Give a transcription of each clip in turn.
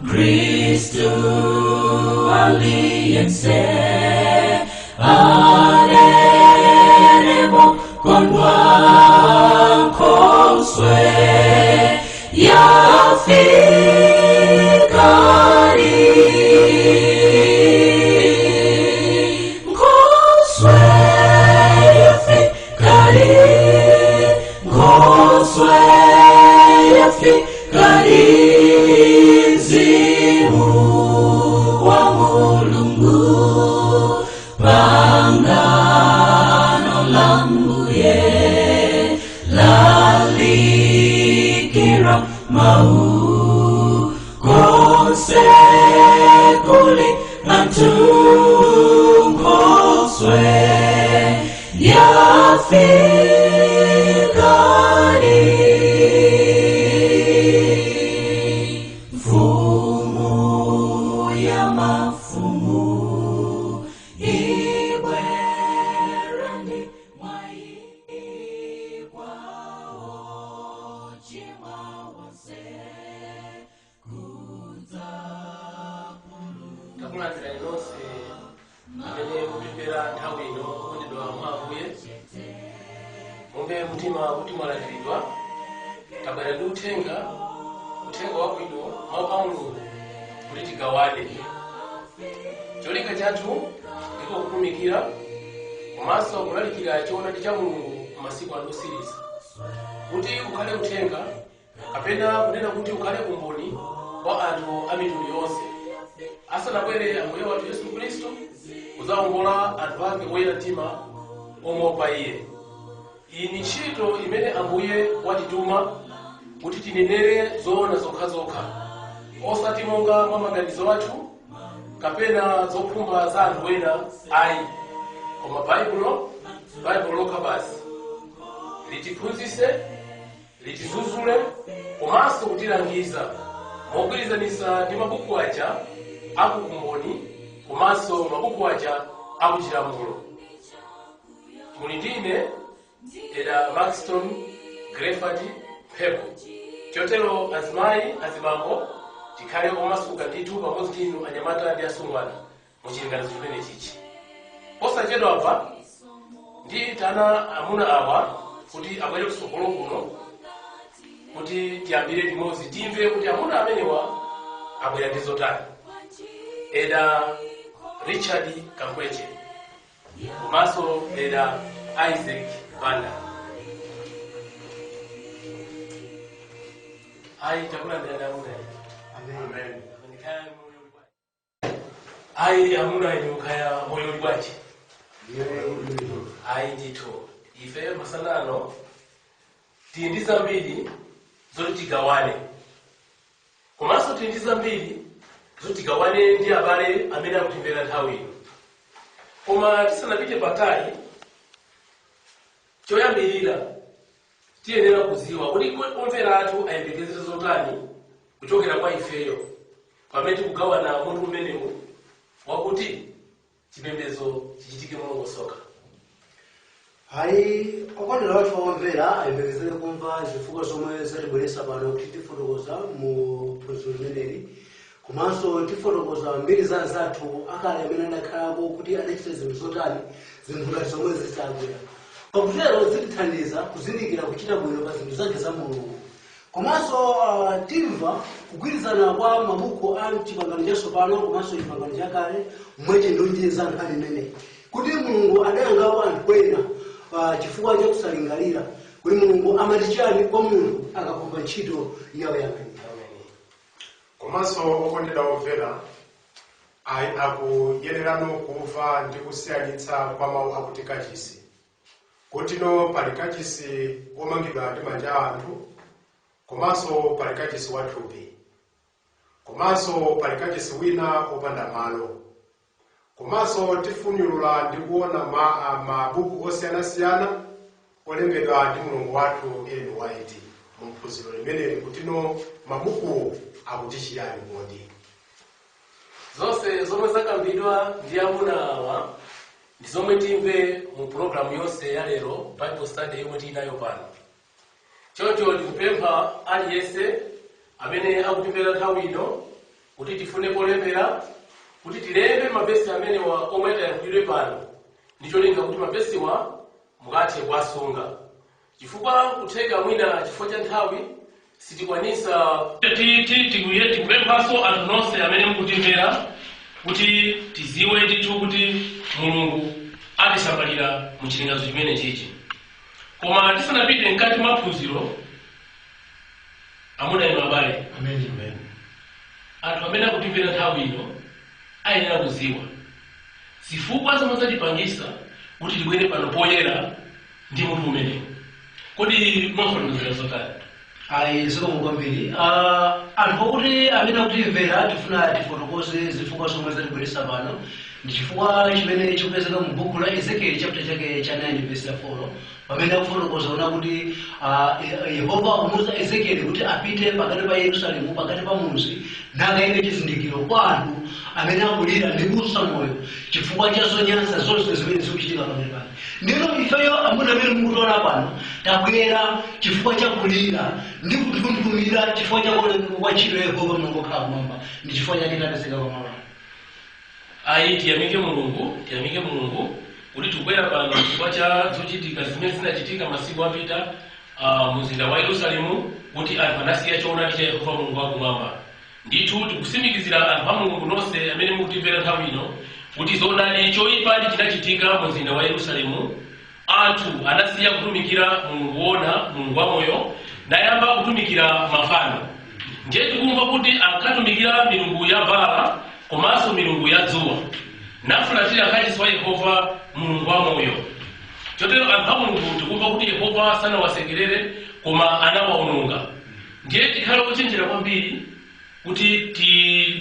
Kristu aliyense aneremo kondwa koswe yafikari koswe yafikari koswe yafikari zimu wa Mulungu pangano lambuye lalikira mau konse kuli antungoswe yafikari utenga wabwino mwapaululu kuti tigawane cholinga chathu ndiko kutumikira komanso kulalikira choonadi cha Mulungu masiku anosiriza kuti ukhale utenga kapena kunena kuti ukhale umboni kwa anthu a mitundu yonse asanabwere Ambuye wathu Yesu Khristu kudzaongola anthu ake oyera mtima omuopa Iye. Iyi ni ntchito imene Ambuye watituma kuti tinenere zoona zokhazokha osati monga mwa maganizo athu kapena zokhumba za anthu ena ayi, koma Baibulo lokha basi litiphunzitse, litizuzule komanso kutilangiza mogwirizanisa ndi mabuku aja akukumboni komanso mabuku aja akuchilamulo. Muli ndine Eda Maxton Grefford Pheko. Chotero azimayi azibambo tikhale omasuka ndithu pamodzi ndinu anyamata ndi asungwana muchilinganizo chimene chichi. Posachedwa apa ndiyitana amuna awa kuti abwere kusogolo kuno kuti tiyambire limodzi timve kuti amuna amenewa abwera ndi zotani. Eda Richard Kankweche komanso Eda Isaac Banda. Ayi takula ndenda amuna. Amen. Ayi amuna nyukaya moyo libwachi. Ayi ndito ife masanano tindiza mbili zoti tigawane. Komanso tindiza mbili zoti tigawane ndi abale amene akutimvera nthawi ino. Koma tisanapite patali choyambirira tiyenera kuziwa kuti omvera athu ayembekezera zotani kuchokera kwa ifeyo pamene tikugawana munthu umenewu wakuti chipembedzo chichitike molongosoka. Hayi okondera wathu omvera ayembekezere kumva zifukwa zomwe zatibweretsa pano kuti tifotokoza mu phunziro limeneli komanso tifotokoza mbiri za anzathu akale amene adakhalapo kuti adachita zinthu zotani zinthu ngati zomwe zitabwera. Pakutero zitithandiza kuzindikira kuchita bwino pa zinthu zake za Mulungu. Komanso timva kugwirizana kwa mabuku a chipangano chatsopano komanso chipangano chakale mweche ndonjeza nkhani imeneyi kuti Mulungu adayangapo anthu ena chifukwa cha kusalingalira kuti Mulungu amati chani kwa munthu akakumba ntchito yawo yamene. Komanso okondedwa omvera akuyenerano kumva ndi kusiyanitsa kwa mawu akuti kachisi. Kutino pali kachisi omangidwa ndi manja anthu, komanso pali kachisi wathupi, komanso pali kachisi wina opanda malo, komanso tifunirula ndi kuona mabuku osiyanasiyana olembedwa ndi Mulungu wathu Ellen White mu phunziro limeneli kutino mabuku akuti chiyani kodi. Zonse zomwe zakambidwa ndi amuna awa ndizomwe timve mu programu yonse ya lero Bible study yomwe tinayo pano. Choncho ndikupempha aliyense amene akutimvera nthawi ino kuti tifune polembera kuti tilembe mavesi amenewa omwe tayankhulidwe pano, ndicholinga kuti mavesiwa mukathe kuwasunga. Chifukwa kutheka mwina chifukwa cha nthawi sitikwanisa tikupemphanso anthu nonse amene mukutimvera kuti tiziwe ndithu kuti Mulungu atisamalira mu chilinganizo chimene chichi. Koma tisanapite mkati mwa phunziro, amuna inu abale, Amen. anthu amene akutimvera nthawi ino ayenera kuziwa zifukwa zomwe zatipangisa kuti tibwere pano poyera ndi munthu umenewu. Kodi mwafotokozera zotani? Ayi zikomo kwambiri. Anthu okuti amene akutimvera tifuna tifotokoze zifukwa zomwe zatibweretsa pano. Ndi chifukwa chimene chikupezeka mu buku la Ezekiel chapter chake cha 9 verse 4 pamene akufotokoza ona kuti Yehova akumuwuza Ezekiel kuti apite pakati pa Yerusalemu, pakati pa muzi, nakayike chizindikiro kwa anthu amene akulira ndi kusa moyo chifukwa cha zonyansa zonse zimene zikuchitika pamene pano. Ndino ifeyo amuna amene mukutiona pano tabwera chifukwa cha kulira ndi kutunthumira chifukwa cha kwa ntchito ya Yehova Mulungu okhala kumwamba, ndi chifukwa chake tapezeka pamalo. Ayi tiyamike Mulungu kuti tibwera pano chifukwa cha zochitika zimene zinachitika masiku apita mzinda wa Yerusalemu, kuti anthu anasiya choonadi cha Yehova Mulungu wakumwamba. Ndithu tikusimikizira anthu a Mulungu nonse amene mukutimvera nthawi ino kuti zoonadi choyipa ndi chinachitika mzinda wa Yerusalemu. Anthu anasiya kutumikira Mulungu wona, Mulungu wamoyo, nayamba kutumikira mafano. Ndiye tikumva kuti ankatumikira milungu ya Baala komanso milungu ya dzuwa, nafulatira kachisi wa Yehova Mulungu wamoyo. Chotero anthu a Mulungu tikumva kuti Yehova sanawasekerere koma anawawononga. Ndiye tikhale ochenjera kwambiri kuti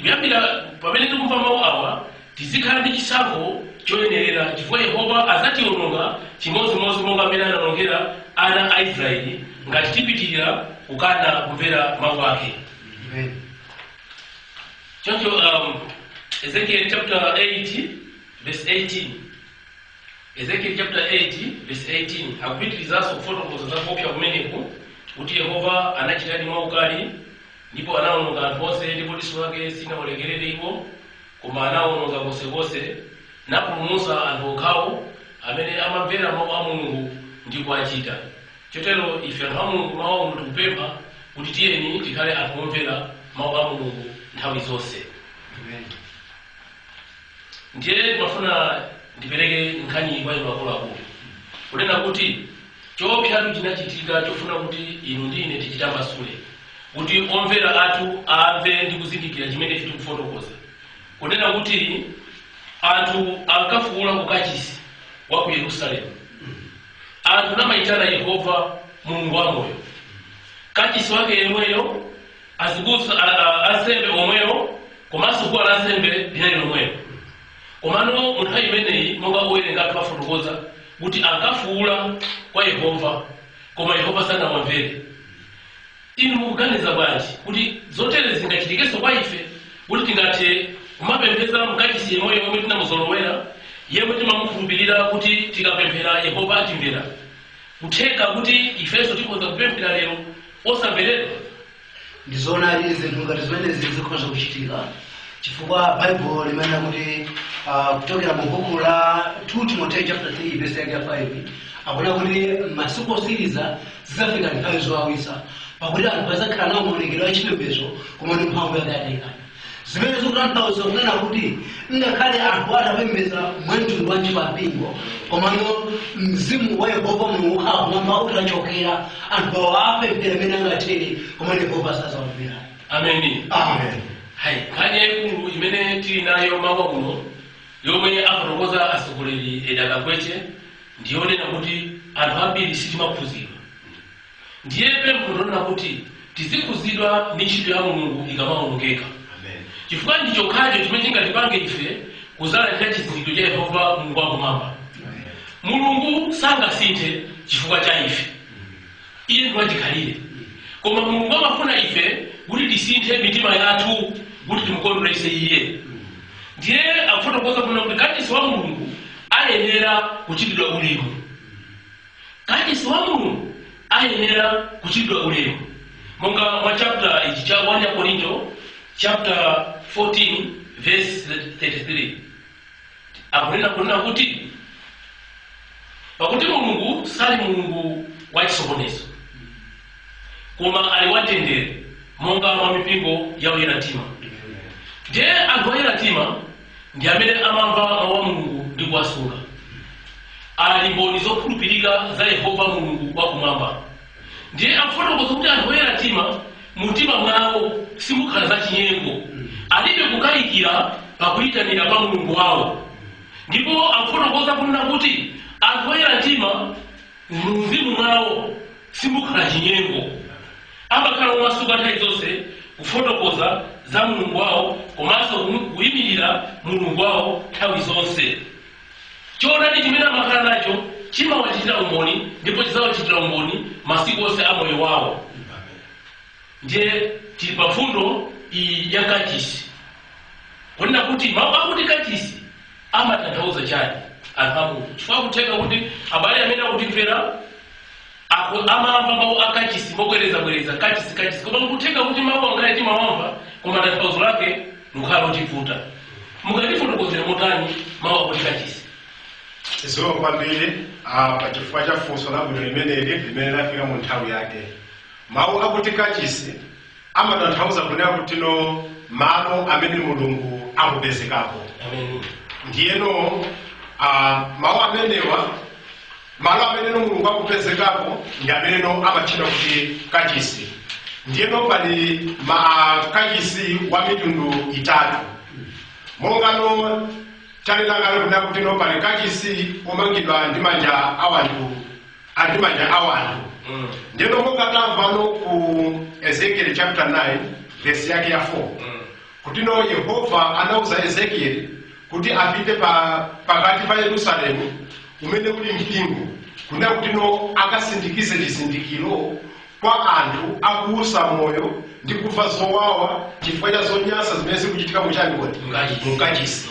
kuyambira pamene tikumva mawu awa tizikhala ndi chisankho choyenerera, chifukwa Yehova azatiwononga chimodzimodzi monga amene anawonongera ana a Israeli ngati tipitirira kukana kumvera mawu ake. Amen. Choncho Ezekiel chapter 8 verse 18. Ezekiel chapter 8 verse 18 akupitirizaso kufotokoza za kuopsa kumeneku kuti Yehova anachitadi mwaukali ndipo anawononga anthu onse, ndipo diso lake sinawalengerere iwo koma anawononga konsekonse, napulumutsa anthu okhawo amene amamvera mawu a Mulungu ndi kuwachita. Chotero ife anthu a Mulungu mawu ano tikupempha kuti tiyeni tikhale anthu omvera mawu a Mulungu nthawi zonse. Amen. Ndiye mafuna ndipereke nkhani kwa inu akuluakulu kunena kuti choopsatu chinachitika chofuna kuti inu ndi ine tichitambasule kuti omvera athu amve ndi kuzindikira chimene tikufotokoza. Kunena kuti anthu ankafuula ku kachisi wa ku Yerusalemu, anthu namayitana Yehova Mulungu wamoyo. Kachisi wake yemweyo, azibusa ansembe omweyo, komanso guwa lansembe linali lomweyo. Komano munthawi imeneyi monga owerenga anthu afotokoza kuti ankafuula kwa Yehova koma Yehova sanawamvere. Inu mukuganiza bwanji kuti zotere zingachitikenso kwa ife kuti tingathe kumapemphera mkachisi yemweyo omwe tinamuzolowera, yemwe timamukhulupirira kuti tikapemphera Yehova atimvera? Kutheka kuti ifenso tikhoza kupemphera lero osamveredwa? Ndizoonadi zinthu ngati zimenezi zikhoza kuchitika chifukwa Bible limanena kuti kutokera mu buku la 2 Timothy chapter 3 verse 5 akuna kuti masiku osiriza zidzafika nthawi zowawitsa pakuti anthu azakhala nawo maonekedwe achipembedzo koma ndi mphamvu yakayakayikana. Zimene zikutanthauza kunena kuti ngakhale anthu atapembedza mwamtundu wa mpingo komano mzimu wa Yehova Mulungu ukhala kumwamba utachokera, anthu awo apemphera amene angathere koma Yehova sazawamvera. Amen. Amen. Hai, nkhani yaikulu imene tili nayo mawa uno yomwe afotokoza atsogoleri edakakweche ndiyonena kuti anthu ambiri sitimakhuzidwa. Ndiye pempho ndonena kuti tizikhuzidwa ndi ntchito ya Mulungu ikamawonongeka. Chifukwa ndi chokhacho chimene chingatipange ife kuzalandira chizindikiro cha Yehova Mulungu wakumwamba. Mulungu sangasinthe chifukwa cha ife, iye ndi wachikhalire. Koma Mulungu amafuna ife kuti tisinthe mitima yathu kuti timukondweretse iye. Ndiye akufotokoza kuti kachisi wa Mulungu ayenera ayenera kuchitidwa ulemu. Kachisi wa Mulungu ayenera kuchitidwa ulemu. Monga mwa chapter ichi cha 1 Korinto chapter 14 verse 33 akunena kuti pakuti Mulungu sali Mulungu wa chisokonezo, koma ali watendere monga mwa mipingo ya oyera mtima. Ndiye anthu oyera mtima ndi amene amamva mawu a Mulungu ndi kuwasunga. Ali mboni zokhulupirika za Yehova Mulungu wakumwamba. Ndiye akufotokoza kuti anthu oyera mtima mumtima mwawo simukhala za chinyengo, alibe kukayikira pakuyitanira pa Mulungu wawo. Ndipo akufotokoza kunena kuti anthu oyera mtima mumzimu mwawo simukhala chinyengo, amakhala omasuka nthawi zonse kufotokoza za Mulungu wawo komanso kuyimirira Mulungu wawo nthawi zonse. Choonadi chimene amakhala nacho chimawachitira umboni ndipo chidzawachitira umboni masiku onse a moyo wawo. Ndiye tili pa fundo iyi ya kachisi kunena kuti mawu akuti kachisi amatanthauza chani anthu a Mulungu. Chifukwa kutheka kuti abale amene akutimvera amamva mawu a kachisi mobwerezabwereza kachisi koma kutheka kuti mawu angaye timawamva koma tanthauzo lake lukhala lotivuta. Mukatifotokozera motani mawu akuti kachisi? Ziko kwambiri pachifukwa cha funso labwino limeneli limene lafika mu nthawi yake. Mawu akuti kachisi amatanthauza kunena kuti no malo amene Mulungu akupezekapo. Amen. Ndiyeno mawu amenewa malo amene Mulungu akupezekapo ndi amene amatchedwa kuti kachisi. Ndiyeno pali kachisi wa mitundu itatu. Monga no talilangalo kunena kuti no pali kachisi omangidwa ndi manja awanthu. Ndiyeno monga tamva no ku Ezekiel chapter 9 verse yake ya 4 kuti no Yehova anauza Ezekiel kuti apite pakati pa Yerusalemu umene uli mpingo kunena kuti no akasindikize chizindikiro kwa anthu akuusa moyo ndi kufa zowawa chifukwa cha zonyasa zimene zikuchitika mukachisi.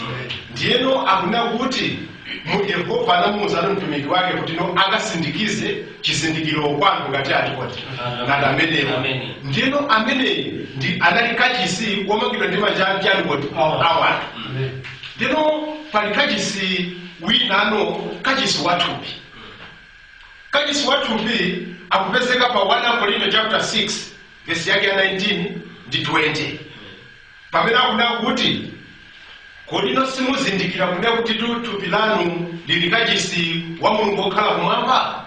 Ndiyeno akunena kuti Yehova anamuuza mtumiki wake kuti no akasindikize chizindikiro kwa anthu ngati ati kuti ngati amenewo. Ndiyeno ameneyi ndi anali kachisi womangidwa ndi manja awanthu. Ndiyeno pali kachisi winano kachisi wathupi. Kachisi wathupi akupezeka pa 1 Korinto chapter 6 verse yake ya 19 ndi 20 pamene akunena kuti kodi no simuzindikira kunena kuti thupi lanu lili kachisi wa Mulungu okhala kumwamba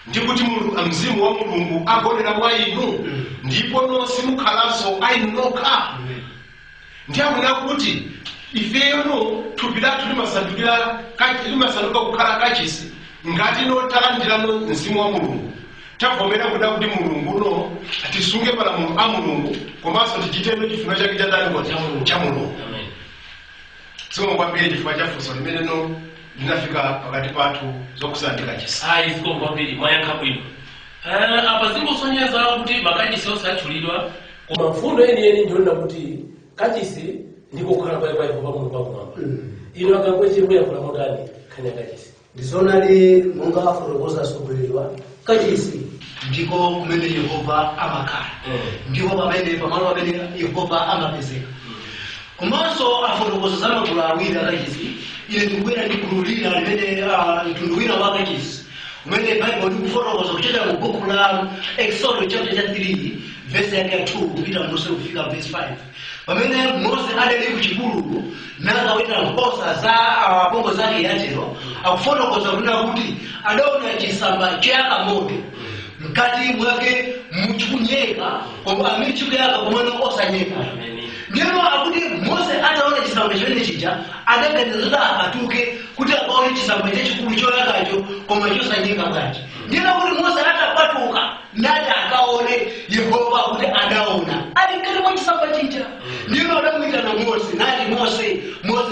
ndi kuti mzimu wa Mulungu agonera mwa inu ndipo no simukhalanso ainu nokha. Ndi akunena kuti ifeyo no thupi lathu limasanduka kukhala kachisi ngati no talandira no mzimu wa Mulungu. Tavomera kunena kuti Mulungu no atisunge malamulo a Mulungu komanso tichite no chifuniro chake cha Mulungu. Simo kwambiri chifukwa cha funso limene no linafika pakati pathu zokusandika kachisi. Siko kwambiri mwayankha bwino. Apa zingosonyeza kuti makachisi onse atchulidwa koma mfundo yeniyeni ndionena kuti kachisi ndiko kukhala pa Yehova Mulungu wakumwamba. Ino akangwechimbuya kula modani khanya kachisi. Ndizonali monga afotokoza sogolerwa kachisi ndiko kumene Yehova amakhala. Ndiko pamalo pamene Yehova amapezeka. Komanso afotokoza za magulu awiri akachisi. Ine ndikubwera ndikululira limene mtundu wina wa kachisi umene Bible likufotokoza kuchokera mu buku la Exodus chapter 3 verse yake 2 kupita mose kufika verse 5 pamene Mose adali ku chipululu nakaweta nkhosa za apongo zake yachero akufotokoza kunena kuti adaona chisamba choyaka moto mkati mwake muchikunyeka koma amene chikuyaka komano osanyeka. Ndiyeno akuti Mose ataona chisamba chimene chija adaganiza akatuke kuti akaone chisamba chachikulu choyakacho koma chosanyeka bwanji. Ndiyeno kuti Mose atapatuka nati akaone Yehova kuti adaona ali mkati mwa chisamba chija. Ndiyeno adamuyitana Mose nati Mose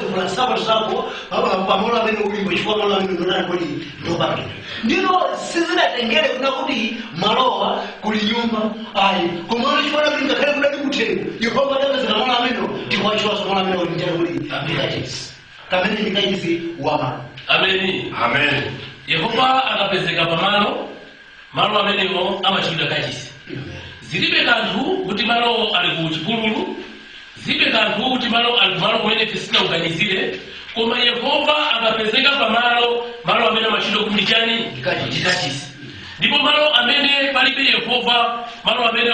vula nsapato zako pamalo amene ulimbo chifukwa malo amene ndonali kodi ndopatula. Ndiyeno sizinatengere kuna kuti malowa kuli nyumba ayi koma chifukwa kuti ngakhale kudali kuthengo Yehova adapezeka malo amene ndiwachiwaso malo amene ndinjali kuti ndikachisi kamene ndikachisi wamalo. Ameni. Amen. Yehova akapezeka pamalo malo amenewo amachitidwa kachisi. Zilibe kanthu kuti malo ali ku chipululu, zilibe kanthu kuti malo ali kumalo kumene tisinaganizire, koma Yehova akapezeka pamalo amene amachitidwa kuti chani ndikachisi. Ndipo malo amene palibe Yehova, malo amene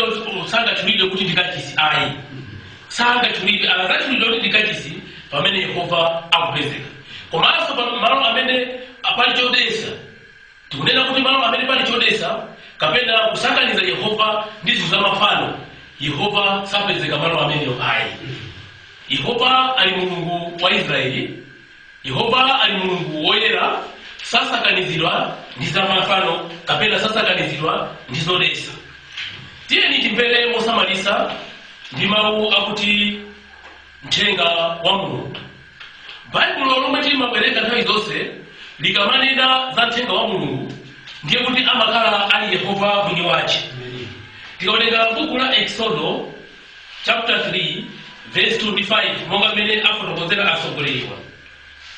sangatchulidwe kuti ndikachisi ayi. Sangatchulidwe, akazatchulidwa kuti ndikachisi pamene Yehova akupezeka. Komanso malo amene apali chodesa, tikunena kuti malo amene pali chodesa kapena kusakaniza Yehova ndi zinthu za mafano, Yehova sapezeka malo ameneyo ayi. Yehova ali Mulungu wa Israeli, Yehova ali Mulungu woyera, sasakanizidwa ndi za mafano kapena sasakanizidwa ndi zodesa. Tiyeni timvere mosamalisa ndi mawu akuti mthenga wa Mulungu. Baibulo lomwe timabwereka nthawi zonse likamanena za mthenga wa Mulungu ndiye kuti amakhala ali Yehova mwini wace. Tikaoneka buku la Exodo chapter 3 verse 25 monga mmene afotokozera asogoleriwa.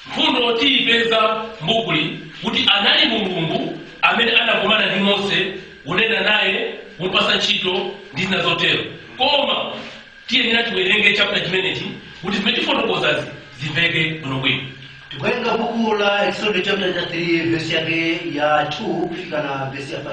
Mfundo tiyipeza mbukuli kuti anali Mulungu amene anakumana ndi Mose kunena naye kumupasa ntchito ndi zina zotero. Koma tiyenera tiwerenge chapter chimenechi kuti zimene tifotokozazi zimveke bwinobwino. Tikuwerenga buku la Exodus chapter 3 verse yake ya 2 kufika na verse ya 5.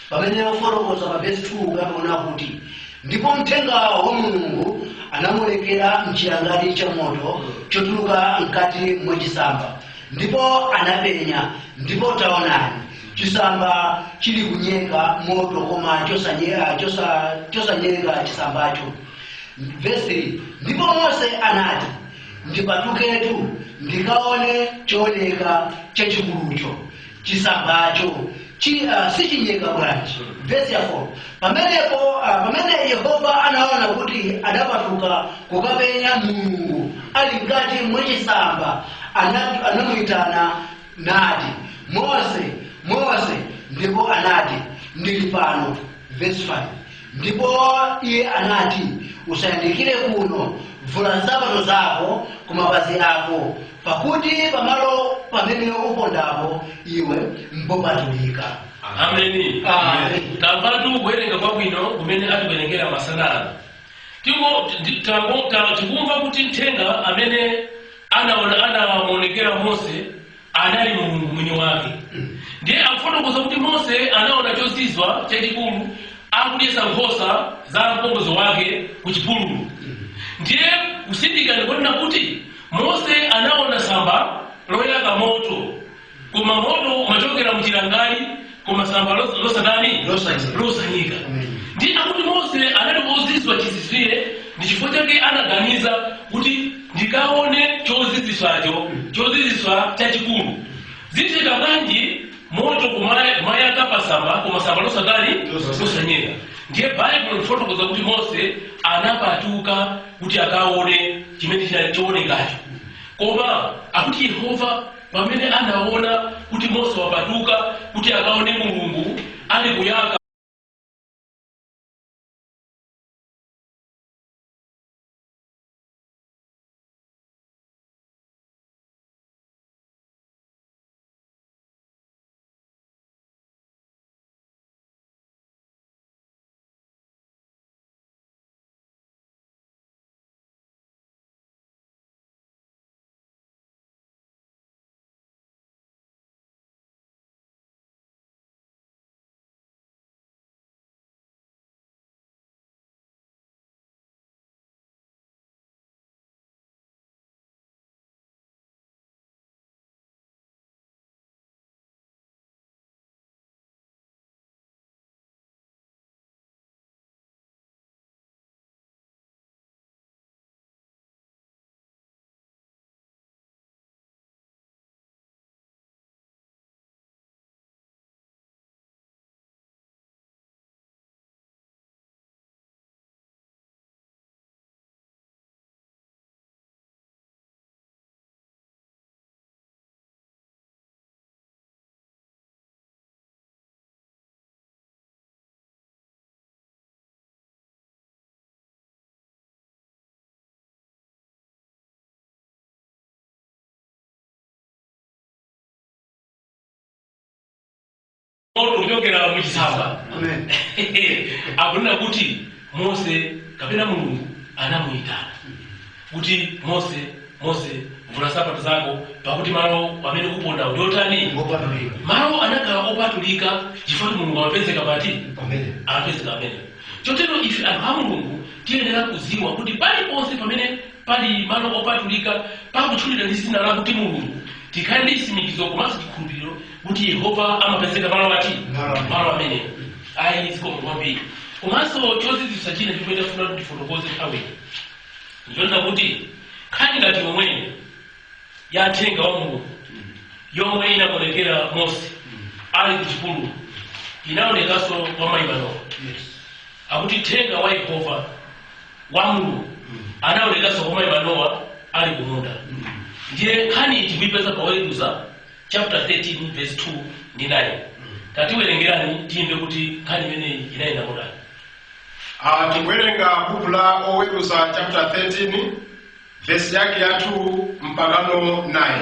Pamene wafotokoza pa verse 2 kamaona kuti ndipo mthenga wa Mulungu anamuonekera mchilangati cha moto chotuluka mkati mwa chisamba. Ndipo anapenya, ndipo taonani chisamba chili kunyeka moto koma chosanyeka chisambacho. Verse 3, ndipo Mose anati ndipatuketu ndikaone chooneka chachikulucho chisambacho sichinyeka bwanji. Verse 4, pamene Yehova anaona kuti adapatuka kukapenya Mulungu ali mkati mwa chisamba, anamuyitana nati Mose, ndipo anati ndili pano. Verse 5, ndipo iye anati usayandikire kuno, vula nsapato zako ku mapazi ako, pakuti pamalo pamene upondapo iwe mpopatulika. Ameni. Tamvatu kuwerenga kwabwino kumene atiwerengera masanano. Tikumva kuti mthenga amene anamuonekera Mose anali Mulungu mwini wake. Ndiye akufotokoza kuti Mose anaona chozizwa chachikulu akudyesa nkhosa za mpongozi wake ku chipululu. Ndiye kusindika ndikunena kuti Mose anaona samba loyaka moto, koma moto umachokera mchilangali, koma samba losanyika. Ndiye akuti Mose anali ozizwa chisisire, ndi chifukwa chake anaganiza kuti ndikaone choziziswa chachikulu. Zichita bwanji moto kumayaka pasamba koma samba losanyika. Ndiye Bible ifotokoza kuti Mose anapatuka kuti akaone chimene choonekacho. Koma akuti Yehova pamene anaona kuti Mose wapatuka kuti akaone Mulungu ali kuyaka kuchokera muchisamba. Amen. Akunena kuti Mose kapena Mulungu anamuyitana kuti Mose vula sapato zako pakuti malo amene uponda ndiotani Ngopatulika. malo anakhala opatulika chifukwa Mulungu amapezeka pati Amen. amapezeka amene. Chotero ife anthu a Mulungu tiyenera kuziwa kuti paliponse pamene pali malo opatulika pakutchulidwa ndi dzina la kuti Mulungu tikhale ndi chitsimikizo komanso chikhulupiriro kuti Yehova amapezeka malo ati malo amene ayi zikomo kwambiri. Komanso chozizwitsa china chimene tafuna kuti tifotokoze nthawi ndichonena kuti nkhani ngati yomweyo ya uthenga wa Mulungu yomwe inaonekera Mose ali ku chipululu inaonekanso kwa mayi Manowa. Akuti uthenga wa Yehova wa Mulungu anaonekanso kwa mayi Manowa ali ku munda. Ndiye nkhani tikuyipeza pa Oweruza chapter 13 verse 2 ndi 9. Tatiwerengerani timve kuti nkhani imeneyi inayenda motani. Tikuwerenga buku la Oweruza chapter 13 verse yake ya 2 mpakano 9.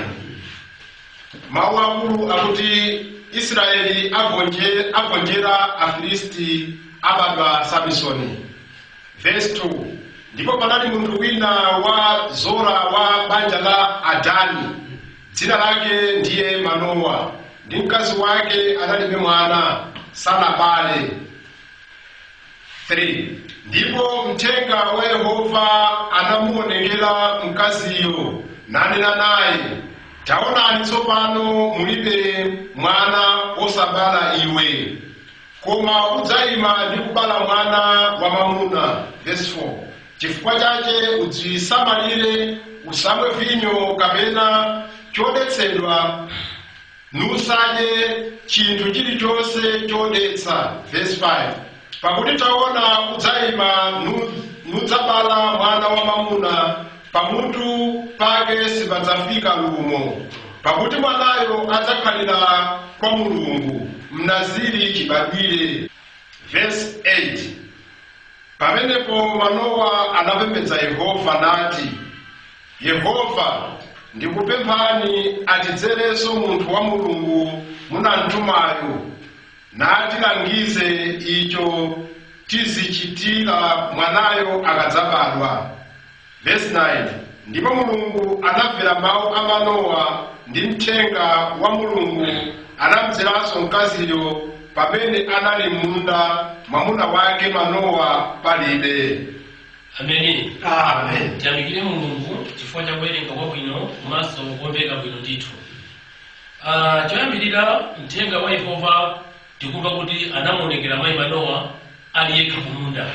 Mawu akulu akuti Israeli agonjera Afilisti abadwa Samsoni. Verse 2. Ndipo panali munthu wina wa Zora wa banja la Adani, dzina lake ndiye Manowa, ndi mkazi wake analibe mwana, sanabale. 3. Ndipo mthenga wa Yehova anamuonekera mkaziyo nanena naye, taonani tsopano mulibe mwana osabala iwe, koma udzayima ndi kubala mwana wamwamuna. Verse 4. Chifukwa chake udzisamalire, usamwe vinyo kapena chodetsedwa, nusadye chinthu chilichonse chodetsa. Verse 5. Pakuti taona udzayima nudzabala mwana wamwamuna, pamutu pake sipadzafika lumo, pakuti mwanayo adzakhalira kwa Mulungu, mnaziri chibadwire. Verse 8. Pamenepo Manowa anapembedza Yehova nati, Yehova, ndikupemphani atidzerenso munthu wa Mulungu munamtumayo, natilangize icho tizichitira mwanayo akadzabadwa. Verse 9. Ndipo Mulungu anamvera mawu a Manowa, ndi mthenga wa Mulungu anamdzeranso mkaziyo pamene anali munda, mwamuna wake Manowa palibe. Ameni. Amen. Tiyamikire Mulungu chifukwa cha kuwerenga kwabwino komanso kuomveka bwino ndithu. Choyambirira mthenga wa Yehova tikumva kuti anamuonekera mayi Manowa ali yekha ku munda.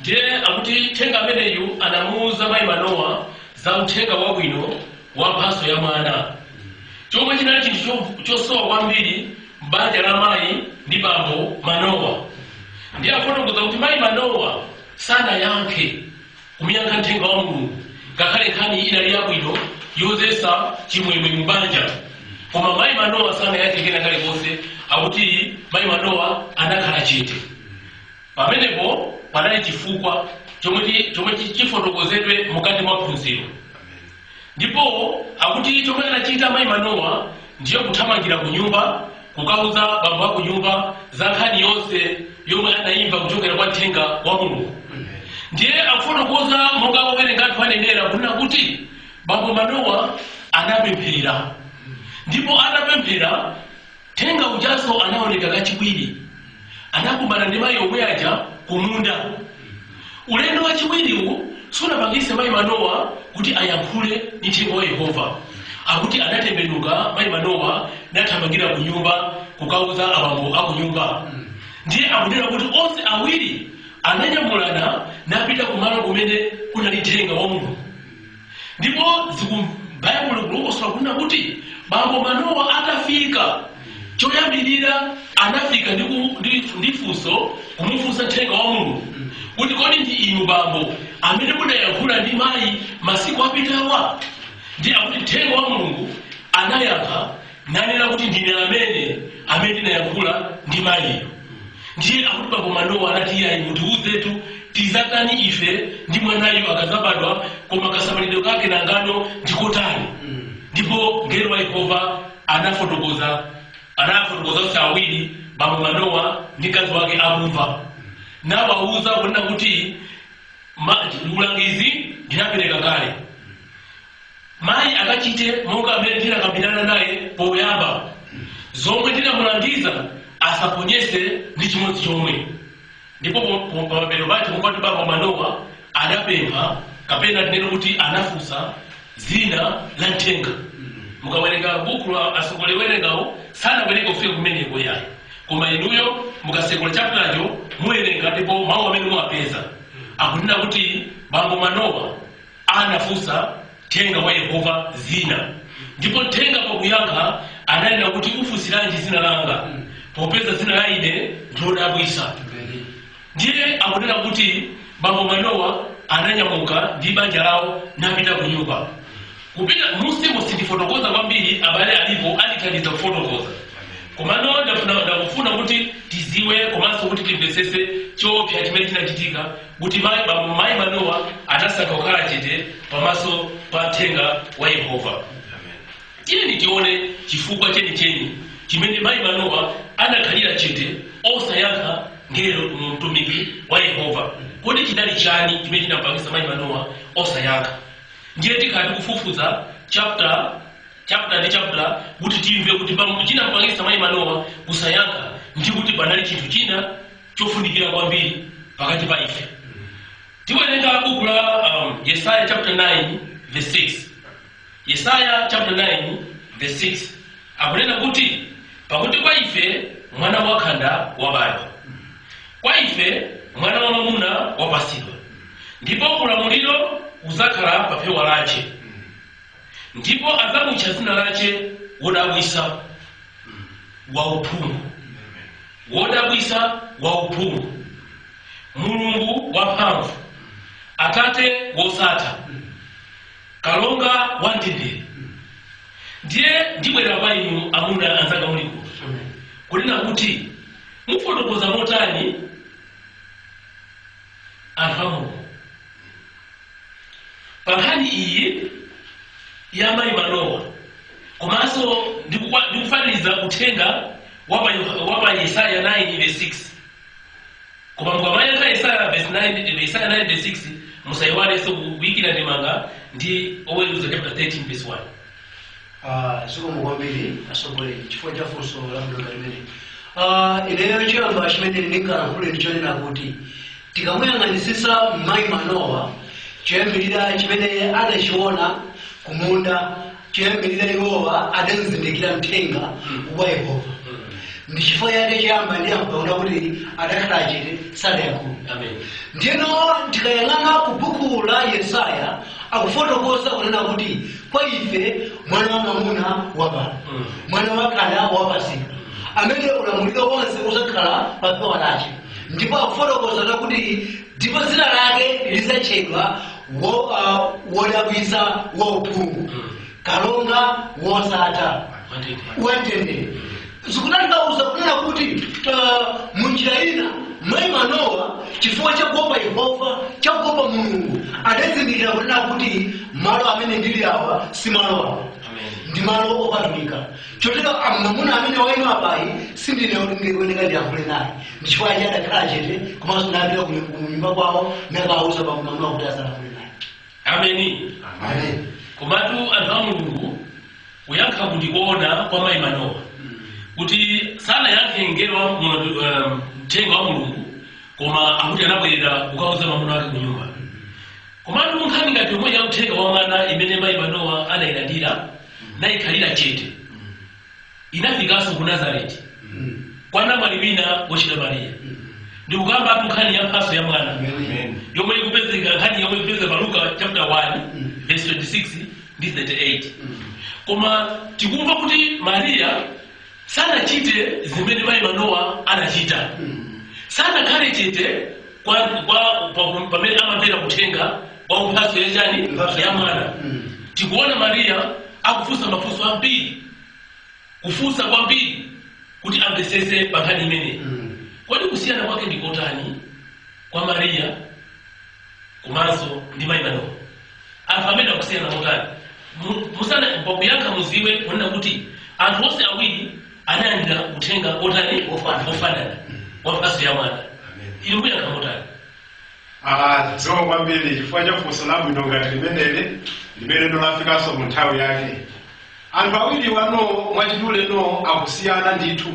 Ndiye akuti mthenga ameneyu anamuwuza mayi Manowa za uthenga wabwino wa mphatso ya mwana, chomwe chinali chinthu chosowa kwambiri m'banja la mayi ndi bambo Manowa. Ndiye afotokoza kuti mayi Manowa sanayankhe kumuyankha mthenga wa Mulungu, ngakhale nkhani inali yabwino yozesa chimwemwe m'banja, koma mayi Manowa sanayankhe kena kalikonse. Akuti mayi Manowa anakhala chete. Pamenepo panali chifukwa chomwe chifotokozedwe mukati mwa phunziro. Ndipo akuti chomwe anachita mayi Manowa ndiyo kuthamangira ku nyumba kukauza bambo wa ku nyumba za nkhani yonse yomwe anayimva kuchokera kwa mthenga wa Mulungu. Ndiye akufotokoza monga owerenga anthu anenera kunena kuti bambo Manowa anapemphera, ndipo atapemphera mthenga ujanso anaoneka kachiwiri, anakumana ndi mayi omwe aja ku munda. Ulendo wachiwiriwu sunapangitse mayi Manowa kuti ayankhule ndi mthenga wa Yehova. Akuti anatembenuka mayi Manowa nathamangira ku nyumba kukauza abambo a ku nyumba. Ndiye akunena kuti onse awiri ananyamulana napita kumalo kumene kunali mthenga wa Mulungu. Ndipo Baibulo kulongosola kunena kuti bambo Manowa atafika, choyambirira anafika ndi funso kumufunsa mthenga wa Mulungu kuti kodi ndi inu bambo amene munayankhula ndi mayi masiku apitawa? Ndiye akuti mthenga wa Mulungu anayankha nanena kuti ndine amene ndinayankhula ndi mayiyo. Ndiye akuti bambo Manowa anati yayi mutiwuzetu tizatani ife ndi mwanayo akazabadwa, koma kasamalidwe kake nangano ndikotani. Ndipo mngelo wa Yehova anafotokoza anafotokoza kuti awiri bambo Manowa ndi mkazi wake akumva nawauza kunena kuti ulangizi ndinapereka kale mayi akachite monga amene tinakambirana naye poyamba zomwe tinamulangiza asaponyese ndi chimodzi chomwe ndipo pamapero pake mukwati bambo Manowa adapempha kapena tinene kuti anafunsa zina la mthenga mukawerenga buku la asogolewerengawo sanawerenge kufika kumeneko yayi koma inuyo mukasekula chapteracho muwerenga ndipo mawu amene muwapeza akunena kuti bambo Manowa anafunsa mthenga wa Yehova zina ndipo mthenga pakuyankha ananena kuti ufunsiranji zina langa popeza zina la ine ndilodabwisa. Ndiye akunena kuti bambo Manowa ananyamuka ndi banja lawo napita ku nyumba kupita musimo sindifotokoza kwambiri abale alipo alithandiza kufotokoza komano ndakufuna kuti tiziwe komanso kuti timvesese choopsa chimene chinachitika kuti mayi Manowa anasankha kukhala chete pamaso pa mthenga wa Yehova. Tiyeni tione chifukwa chenicheni chimene mayi Manowa anakhalira chete osayankha ngelo mtumiki wa Yehova. Kodi chidali chani chimene chinampangisa mayi Manowa osayankha? Ndiye tikati kufufuza chapter ndi chapter kuti timve kuti chinampangisa mayi Manowa kusayankha ndi kuti panali chinthu china chofunikira kwambiri pakati pa ife. Tiwerenga buku la Yesaya chapter 9 verse 6. Yesaya chapter 9 verse 6 akunena kuti pakuti kwa ife mwana wakhanda wabadwa, kwa ife mwana wa mwamuna wapasidwa, ndipo ulamuliro uzakhala pa phewa lace, ndipo adzamutcha dzina lace wodabwisa wauphungu, wodabwisa wauphungu, Mulungu wamphamvu, Atate wosatha, Kalonga wamtendere. Ndiye ndibwera kwa inu amuna anzanga muli kuno kunena kuti mufotokoza motani anthu a Mulungu pa nkhani iyi ya mayi Manowa komanso ndikufaniriza uthenga wa Yesaya 9 verse 6 koma mukamayanga Yesaya 9 verse 6 musayiwalenso kuyikira ndemanga ndi oweruza chapter 13 verse 1. Zikomo kwambiri asogoleri chifukwa cha funso la mdonga limene. Ineyo chiyamba chimene ndingalankhule ndichonena kuti tikamuyang'anisisa mayi Manowa choyambirira chimene adachiona kumunda, choyambirira iwowa adamzindikira mthenga wa Yehova. Ndi chifukwa yake chiyamba ndiyambaona kuti adakhala chete sadayankhula. Ndiyeno tikayang'ana ku buku la Yesaya akufotokoza kunena kuti kwa ife mwana wa mwamuna wabadwa, mwana wakhanda wapasidwa, amene ulamuliro wonse uzakhala pa phewa lace, ndipo akufotokoza kuti ndipo dzina lake lizatchedwa wodabwisa wauphungu, Kalonga wosatha, wamtendere. Zikutanthauza kunena kuti munjira ina mayi Manowa chifukwa chakuopa Yehova, chakuopa Mulungu adazindikira kunena kuti malo amene ndili awa si malo awo, ndi malo opatulika. Chotero mwamuna amene waima apayi sindinekuyeneka ndiyankhule naye, ndi chifukwa chake adakhala chete komanso ndapita kunyumba kwawo nakawuza bambo Manowa kuti asalankhule naye. Amen. Komatu anthu a Mulungu kuyankha kuti kuona kwa mayi Manowa kuti sanayankhe ngelo mthenga wa Mulungu koma akuti anabwerera kukauza mwamuna wake kunyumba. Komatu nkhani ngati yomwe ya uthenga wa mwana imene mayi Manowa anayilandira nayikhalira chete inafikanso ku Nazareti kwa namwali wina wochita Mariya. Ndikukamba atu nkhani ya mphaso ya mwana yomwe ikupezeka nkhani yomwe ikupezeka pa Luka chapter 1 verse 26 ndi 38. Koma tikumva kuti Mariya sanachite zimene mayi Manowa anachita, sanakhale chete pamene amamvera kuthenga wa mphaso yachani ya mwana. Tikuona Mariya akufunsa mafunso ambiri, kufunsa kwambiri kuti amvesese pa nkhani imene. Kodi kusiyana kwake ndikotani kwa Mariya komanso ndi mayi Manowa? Anthu amene akusiyana motani musana pakuyankha muziwe kunena kuti anthu onse awiri analandira uthenga otani ofanana wa mphatso ya mwana. Ili muyankha motani? Dziwa kwambiri chifukwa cha funso labwino ngati limene lolafikanso mu nthawi yake. Anthu awiri wano mwachidule no akusiyana ndithu.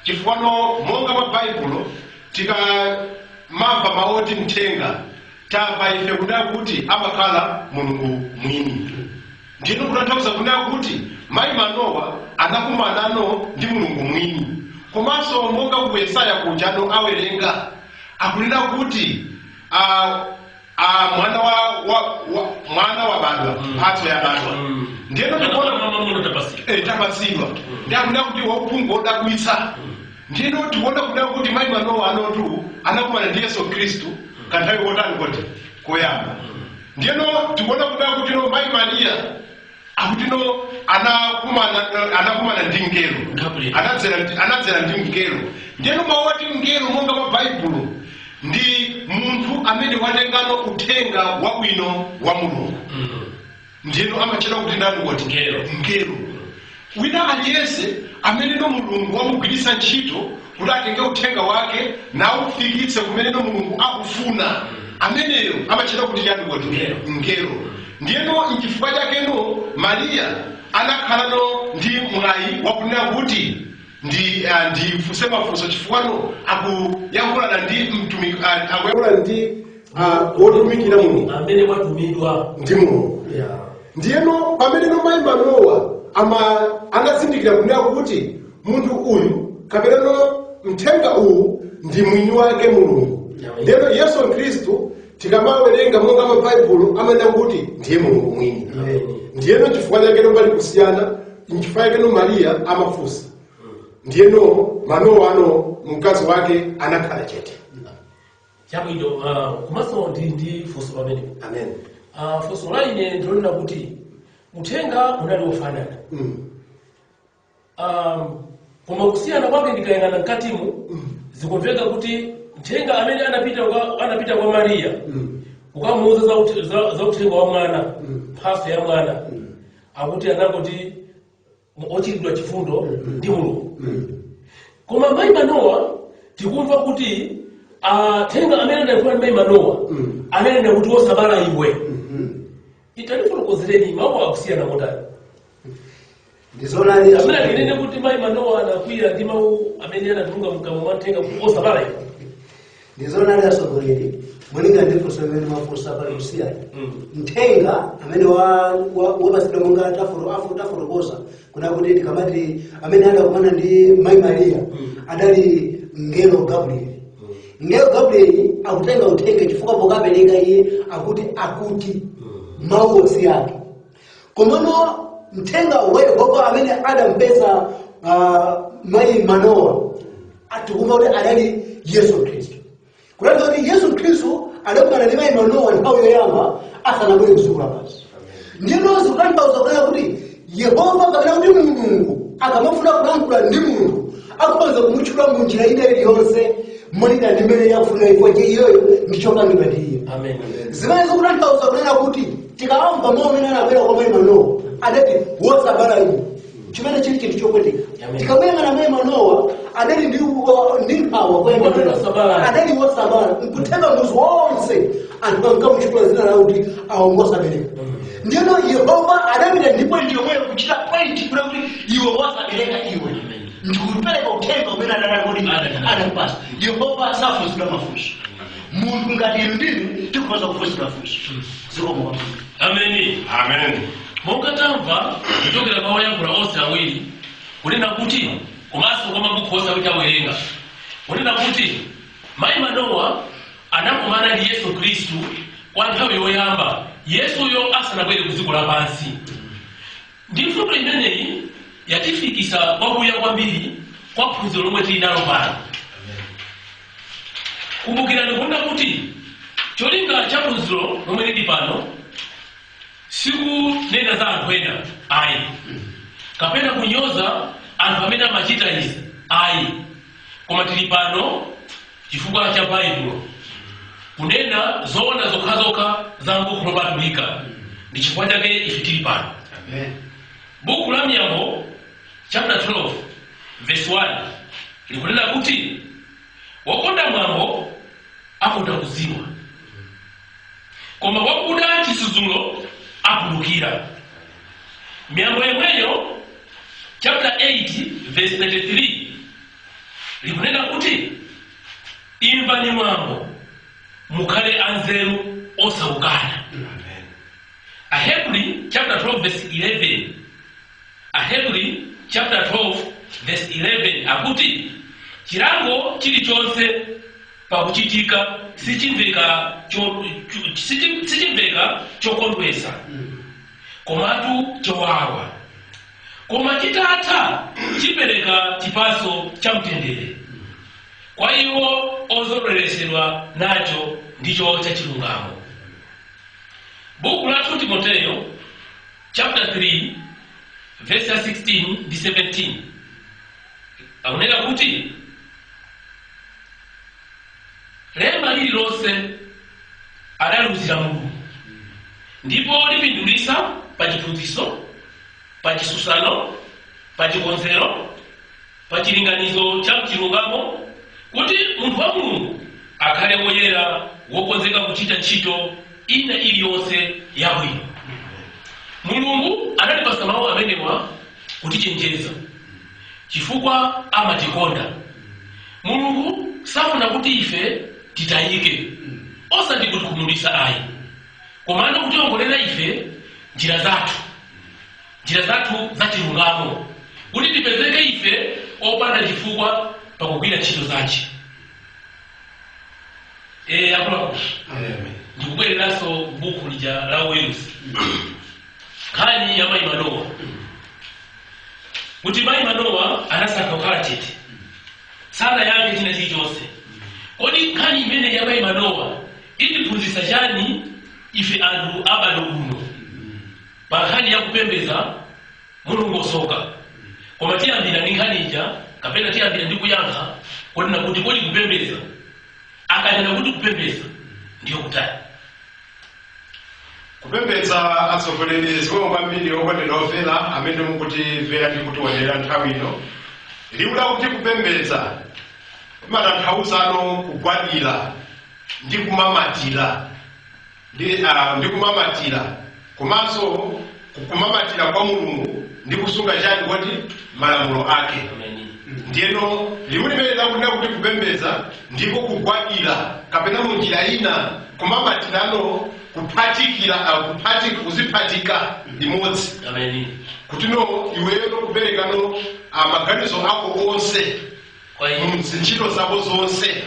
Chifukwa monga mwa Baibulo tikamamva maoti mthenga tamva ife kunena kuti amakhala Mulungu mwini. Ndino kutanthauza kunena kuti mayi Manowa anakumana ndi Mulungu mwini. Komanso monga ku Yesaya kujano awerenga akunena kuti mwana wabadwa mphatso yabadwa. Ndino tikuona tapatsidwa. Ndi akunena kuti wauphungu wodabwitsa. Ndino tikuona kunena kuti mayi Manowa anotu anakumana ndi Yesu Khristu kanthawi kotani kuti koyamba. Ndino tikuona kunena kuti mayi Mariya akutino anakumana ndi mngelo. Anadzera ndi mngelo. Ndino mawati mngelo monga mwa Baibulo ndi munthu amene watengano uthenga wabwino wa Mulungu. Ndino amachita kuti ndani kuti mngelo. Wina aliyense amene Mulungu wamugwiritsa ntchito kuti atenge uthenga wake naufikitse kumene Mulungu akufuna, ameneyo amachita kuti ndani kuti mngelo. Ndiyeno nchifukwa chakeno Mariya anakhala ndi mwayi wakunena kuti ndifuse mafunso chifukwa akuyankhulana ndi mtumiki akuyankhulana ndi wotumikira Mulungu amene watumidwa ndi Mulungu. Ndiyeno pamene mayi Manowa anazindikira kunena kuti munthu uyu kapena mthenga uwu ndi mwini wake Mulungu. Ndiyeno Yesu Khristu tikamawerenga monga mwa Baibulo amanena kuti ndiye Mulungu mwini. Ndiyeno chifukwa chake pali kusiyana, chifukwa chake Mariya amafunsa. Ndiyeno Manowa mkazi wake anakhala chete. Chabwino komanso ndi funso pamene. Amen. Funso la ine ndilonena kuti uthenga unali wofanana. Koma kusiyana kwake ndikayang'ana mkatimu zikumveka kuti mthenga amene anapita kwa Mariya ukamuuza za uthenga wa mwana, mphatso ya mwana, akuti anakoti ochitidwa chifundo ndi Mulungu. Koma mayi Manowa tikumva kuti athenga amene anayankhula mayi Manowa anene kuti wosabala iwe. Itanifotokozereni mawu akusiyana motani? Ndizonali amene kuti mayi Manowa anakwira ndi mawu amene anatulunga mkamwa mwa mthenga kuti wosabala iwe. Ndizonali asogoleri mweninga ndifunso imene mafunsa pali kusiyana. Mthenga amene wapasidwa monga tafotokoza kuna kuti tikamati amene adakumana ndi mayi Mariya adali mngelo Gabriel. Mngelo Gabriel akutenga uthenga chifukwa pokapereka iye akuti mawu osiyake. Komano mthenga wa Yehova amene adampeza mayi Manowa atikumva kuti adali Yesu Khristu. Kutanthauza kuti Yesu Khristu adakumana ndi mayi Manowa nthawi yoyamba asanabwere kudziko lapansi. Ndino zikutanthauza kunena kuti Yehova kapena kuti Mulungu akamafuna kulankhula ndi munthu akupanza kumutchula mu njira ina iliyonse molingana ndi mmene yakufuna chifukwa iyoyo ndichopangidwa ndi iye. Amen. Zimene zikutanthauza kunena kuti tikamva mawu amene anabwera kwa mayi Manowa adati wosabala iwe, chimene chili chinthu chopweteka. Tikamuyang'ana mayi Manowa adali ndi nkhawa kwenda adali wosabala nkuthenga muzi wonse anthu ankamutchula zina lawo kuti aongosabereka. Ndiyeno Yehova adapita ndipo ndiyomweyo kuchita point kuna kuti iwe wasabereka iwe ndikupereka uthenga umene adali kuti adakupasa. Yehova safunsidwa mafunso. Munthu ngati inu ndinu tikupaza kufunsidwa mafunso. Zikomo. Amen. Monga tamva kuchokera kwa oyankhula onse awiri kunena kuti komanso kwa mabuku onse awiri awerenga kunena kuti mayi Manowa anakumana ndi Yesu Khristu kwa nthawi yoyamba, Yesuyo asanabwere ku dziko lapansi. Ndi mfundo imeneyi yatifikisa kwakuya kwambiri kwa phunziro lomwe tili nalo pano. Kumbukirani kunena kuti cholinga cha phunziro lomwe lili pano sikunena za anthu ena ayi, kapena kunyoza anthu amene amachita izi ayi, koma tili pano chifukwa cha Baibulo kunena zoona zokhazokha za m'buku lopatulika. Ndi chifukwa chake ife tili pano. Buku la Miyambo chapter 12 verse 1 likunena kuti wokonda mwambo akonda kuziwa, koma wakuda chisudzulo apulukira. Miyambo yemweyo chapter 8 verse 33 likunena kuti imvani mwambo mukhale anzeru osaukana. Ahebri chapter 12 verse 11, Ahebri chapter 12 verse 11 akuti chilango chilichonse pakuchitika sichimveka chokondwesa komatu chowawa, koma chitatha chipereka chipaso cha mtendere kwa iwo ozololesedwa nacho ndicho cha chilungamo. Buku la 2 Timoteyo chapter 3 verse 16 ndi 17 akunena kuti lemba lililonse adaliuzira Mulungu ndipo lipindulisa pa chiphunzitso, pa chisusano, pa chikonzero, pa chilinganizo cha chilungamo, kuti munthu wa Mulungu akhale woyera wokonzeka kuchita ntchito ina iliyonse yabwino. Mulungu analipasa mawu amenewa kutichenjeza chifukwa amatikonda. Mulungu safuna kuti ife titayike, osati kuti kumulisa ayi, komanda kutiongolera ife njira zathu za chilungamo, kuti tipezeke ife opanda chifukwa pakugwira ntchito zace. Akulaku ndikubwereranso buku lija la Werusi, nkhani ya mayi Manowa, kuti mayi Manowa anasankha kukhala chete, sanayankhe china chilichonse. Kodi nkhani imene ya mayi Manowa itiphunzitsa chani ife anthu abado uno pa nkhani ya kupembedza Mulungu osoka? Koma tiyambira ndi nkhani ija kapena tiyambira ndi kuyankha kodi nakuti kodi kupembedza akanena kuti kupembedza ndiyo kutani? Kupembedza atsogoleri zomwe kwambiri okondedwa omvera amene mukuti mvera ndi kutionera nthawi ino, liwu la kuti kupembedza limatanthauza kugwadira ndi kumamatira, ndi kumamatira, komanso kumamatira kwa Mulungu ndi kusunga chani kuti malamulo ake. Ndiyeno liwu limene lakunena kuti kupembedza ndiko kugwadira kapena munjira ina kumamatirano kuziphatika limodzi, kuti iweyo kupereka maganizo ako onse muzintchito zako zonse,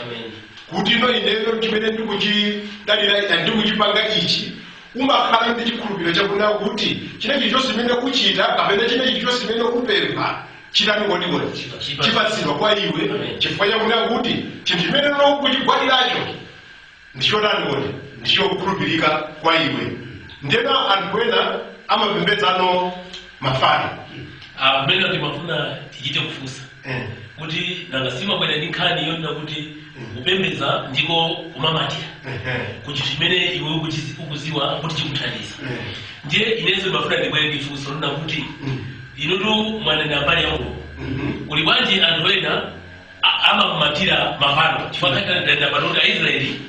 kuti ineyo chimene ndikuchidalira ndikuchipanga ichi umakhala ndi chikhulupiriro chakunena kuti chinechi chonse chimene kuchita kapena chinechi chonse chimene kupempha chitani kodi chipatsidwa kwa iwe, chifukwa chakunena kuti chinthu chimene ukuchigwadiracho ndichotani kodi ndicho kukhulupirika kwa iwe. Ndiyena anthu ena amapembedza mafano. Mmene timafuna tichite kufunsa kuti nangasima kwenda ndi nkhani yonena kuti kupembedza ndiko kumamatira kuti chimene iwe ukuziwa kuti chikuthandiza. Ndiye inenso mafuna ndibwere ndi funso lona kuti inotu mwanena mbali ya Mulungu kuli bwanji anthu ena amakumatira mafano, chifukwa ndenda panoda Israeli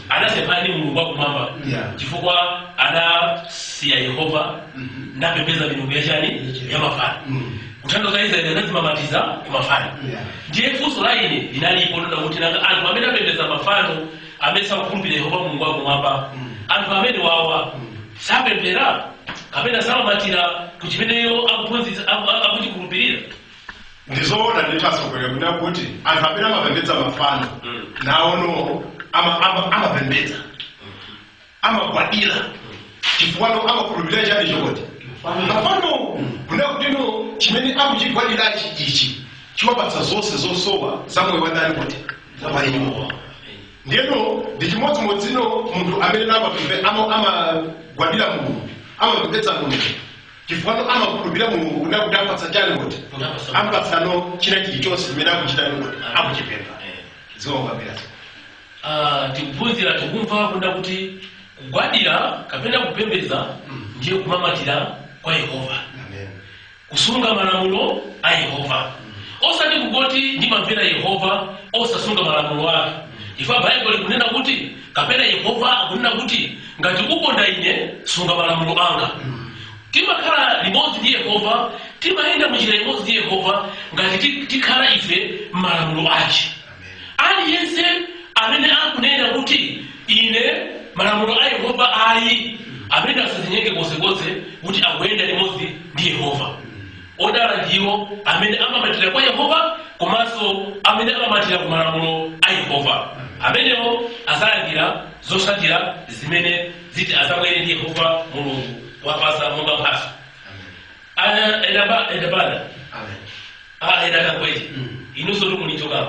anasepani Mulungu wakumwamba chifukwa anasiya Yehova napembedza milungu yachani ya mafano. Kuthandiza Israeli anazimamatiza ku mafano. Ndiye funso la ine linalipo lona kuti nanga anthu amene apembedza mafano amene sakukhulupirira Yehova Mulungu wakumwamba, anthu amene wawa sapemphera kapena samamatira kuchimeneyo akuphunzitsa akuchikhulupirira? Ndizoona ndithasokolera kunena kuti anthu amene amapembedza mafano nawo amapembedza amagwadira chifukwa amakhulupirira chani choti mafano kunena kuti chimene akuchigwadirachi ichi chiwapatsa zonse zosowa za moyo wadani kuti zapayiwa. Ndiyeno ndi chimodzimodzi munthu amene amagwadira Mulungu amapembedza Mulungu chifukwa amakhulupirira Mulungu kunena kuti apatsa chani kuti amapatsa china chilichonse chimene akuchitani kuti akuchipempha. Tikuphunzira tikumva kunena kuti kugwadira kapena kupembedza ndiye kumamatira kwa Yehova, kusunga malamulo a Yehova, osati kungoti ndimamvera Yehova osasunga malamulo ake. Ifa Bible likunena kuti kapena Yehova akunena kuti ngati ukonda ine sunga malamulo anga. Timakhala limodzi ndi Yehova, timayenda munjira imodzi ndi Yehova ngati tikhala ife malamulo ake. Aliyense amene akunena kuti ine malamulo a Yehova ayi, amene asazinyenge konsekonse kuti akuyenda limodzi ndi Yehova. Odala ndiwo amene amamatira kwa Yehova komanso amene amamatira ku malamulo a Yehova. Amenewo azalandira zotsatira zimene ziti azabwere ndi Yehova Mulungu wapasa monga mphatso. Edabada. Amen. Edakakweji. Inunso tumulichoka.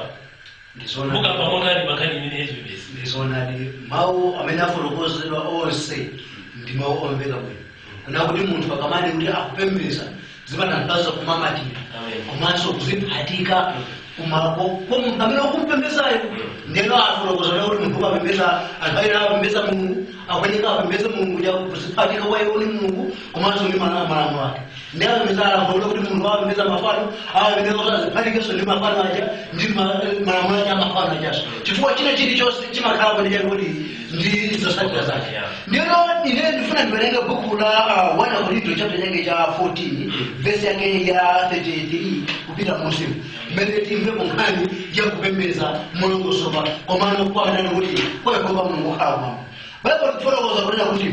Muka pamona ndi makani imene yechipesi. Ndizonadi mawu amene afotokozedwa onse ndi mawu omveka bwino. Nakuti munthu pakamani kuti akupembedza zimatanthauza kumamatira. Komanso kuziphatika pamene akumpembedzayo. Ndeno afotokozedwa kuti munthu akapembedza anthu akapembedza Mulungu akwenika apembedze Mulungu kuti kuziphatika kwa iwo ni Mulungu komanso ndi malamulo ake. Ndi akapembedza afotokozedwa kuti munthu akapembedza mafano akapembedza kuti aziphatikenso ndi mafano aja ndi malamulo ake amafano ajaso. Chifukwa china chilichonse chimakhala kwenikweni kuti ndi zotsatira zake. Ndino ine ndifuna ndiwerenge buku la 1 Korinto chapter chake cha 14 verse yake ya 33 kupita munsi. Mmene timve nkhani ya kupembedza Mulungu soba komano kwa ndani kuti kwa Yehova Mulungu akhala. Bible tifotokoza kunena kuti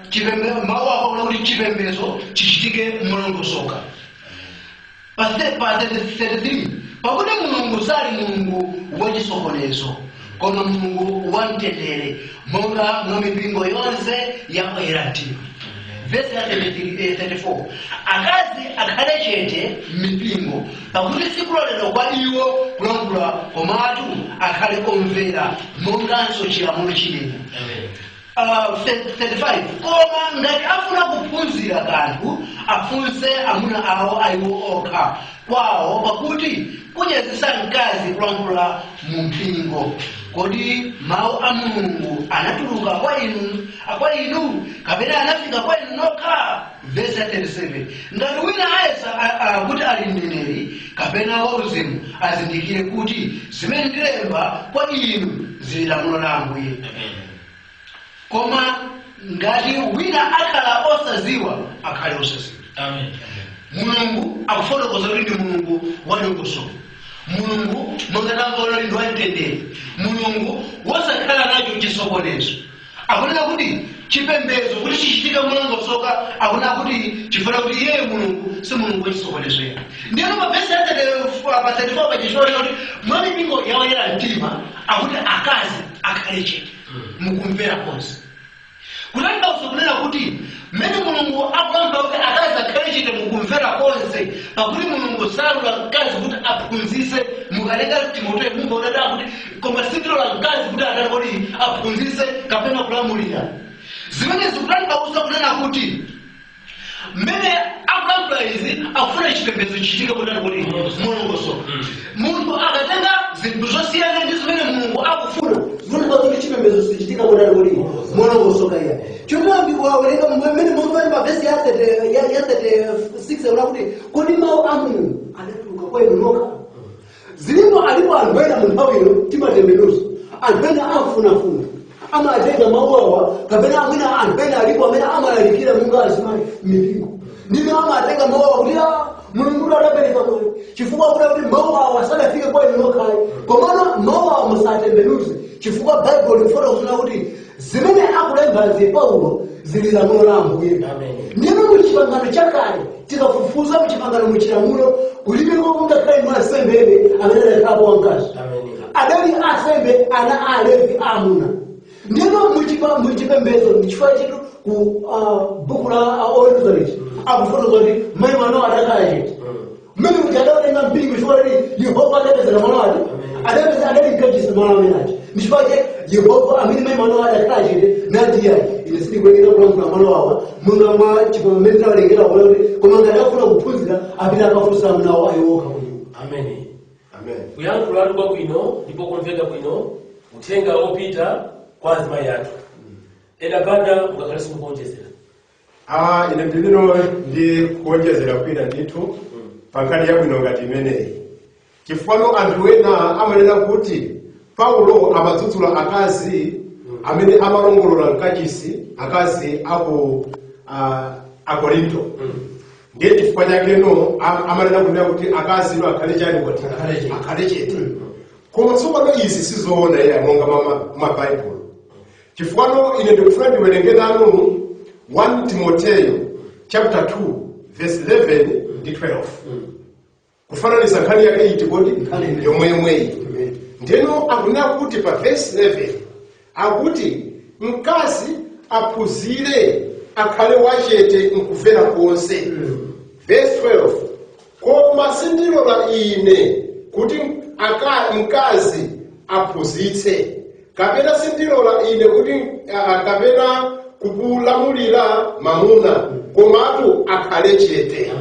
chipembedzo mawu akona kuti chipembedzo chichitike Mulungu soka. Pastor 33 pakuti Mulungu sali Mulungu wachisokonezo koma Mulungu wamtendere monga mwa mipingo yonse ya oyeratima. Verse 34 akazi akhale chete mipingo pakuti sikulolera kwa iwo kulankhula komatu akhale omvera monganso chilamulo chinene. 35 koma ngati afuna kuphunzira kanthu afunse amuna awo ayiwo okha kwawo pakuti kunyazisa mkazi kulankhula mu mpingo. Kodi mawu a Mulungu anatuluka kwa inu kapena anafika kwa inu nokha? Verse 37 ngati wina ayesa kuti ali mneneri kapena wauzimu azindikire kuti zimene ndilemba kwa inu zili lamulo la Ambuye. Koma ngati wina akhala osaziwa akhale osaziwa. Amen. Mulungu akufotokoza kuti ndi Mulungu wadongosolo. Mulungu mongatangolo ndi wamtendere. Mulungu wosakhala nacho chisokonezo. Akunena kuti chipembedzo kuti chichitika Mulungu soka akunena kuti chifuna kuti yeye Mulungu si Mulungu wachisokonezo yake. Ndiyo mabesa ya 34 pachishori kuti mwa mipingo yawoyera mtima akuti akazi akhale chete mukumvera konse. Kutanthauza kunena kuti mmene Mulungu akulamba kuti akazi akhale chete mukumvera konse pakuti Mulungu salula mkazi kuti aphunzise. Mukalenga Timoteyo mungoonada kuti koma sindilola mkazi kuti akale kuti aphunzise kapena kulamulira. Zimene zikutanthauza kunena kuti mmene akulambula izi akufuna chipembedzo chichitike kuti Mulungu soka. Munthu akatenga zinthu zosiyana ndi zimene Mulungu akufuna zikutanthauza kuti chipembedzo sichitika kuti Mulungu soka iya. Chomwe wawerenga mmene mumva mavesi ya 36 ula kuti kodi mawu a Mulungu anatuluka kwa inu nokha? Zilimo alipo albena muntawiro timatembenuzo albena afunafuna ama ajenga mawawa kapena amina albena alipo amena amalalikira Mungu azimani mipingo ndio ama ajenga mawawa kuti Mulungu adapeleka kwa chifukwa kuti mawawa sadafike kwa inu nokha komana mawawa musatembenuze chifukwa Bible ifotokoza kuti zimene akulemba zi Paulo zili lamulo la Ambuye. Amen. Ndino muchipangano chakale tikafufuza muchipangano muchilamulo kuliko kungakhale mwasembe amene akhapo wangazi. Amen. Adali asembe ana alevi amuna. Ndino muchipembedzo ndichifukwa chetu ku buku la Old akufotokoza kuti mai mwana adakhala chete. Mmene mujadaolenga mpingo chifukwa kuti Yehova adapezera mwana wake. Adali kachisa mwana wake. Ndichifukwa Yehova amene mai mwana adakhala chete nadiya ine sili kulenga kulankhula mwana wawa munga mwa chipembedzo walengera kuti koma ngati akufuna kuphunzira apita akafunsa amuna wawo ayiwoka kuno. Amen. Amen. Kuyankhula lugwa bwino ndipo kumveka bwino uthenga opita kwa azimayi athu. Edabada mukakhala simukuonjezera. Ine ndilino ndi kuonjezera kwina ndithu pankani yabwino ngati imeneyi. chifukwa anthu ena amanena kuti Paulo amadzudzula akazi amene amalongolola mkachisi akazi aku Akorinto. Ndiye chifukwa chake amanena kunena kuti akazi ilo akhale chani kuti akhale chete. Koma tsopano izi sizoona ya monga ma Bible. Chifukwa ine ndikufuna ndiwerenge nanu 1 Timoteyo chapter 2 verse 11 ndi 12. Kufananiza nkhani yake iti kodi yomwe. Ndeno akunena kuti pa verse 11 akuti mkazi aphunzire akhale wachete mkumvera konse. Verse 12 koma sindilola ine kuti mkazi aphunzitse kapena sindilola ine kuti kapena kukulamulira mamuna komatu akhale chete.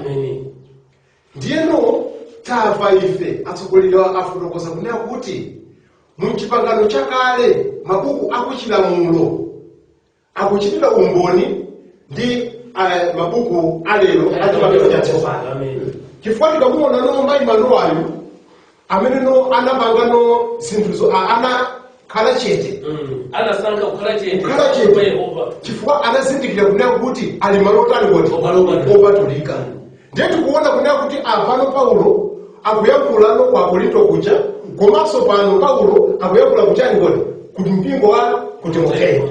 Ndiyeno tamva ife atsogoleri afotokoza kunena kuti mu chipangano chakale mabuku akuchilamulo akuchitira umboni ndi mabuku alero achipangano chatsopano. Chifukwa tikamuona mayi Manoayo amene anapanga zinthuzo anakhala chete. Anasankha kukhala chete. Chifukwa anazindikira kunena kuti ali malo otani kuti opatulika. Ndiye tikuona kunena kuti apano Paulo akuyankhula kwa Akorinto kuja komanso pano Paulo akuyankhula kuchani kuti mpingo wa Timoteyo.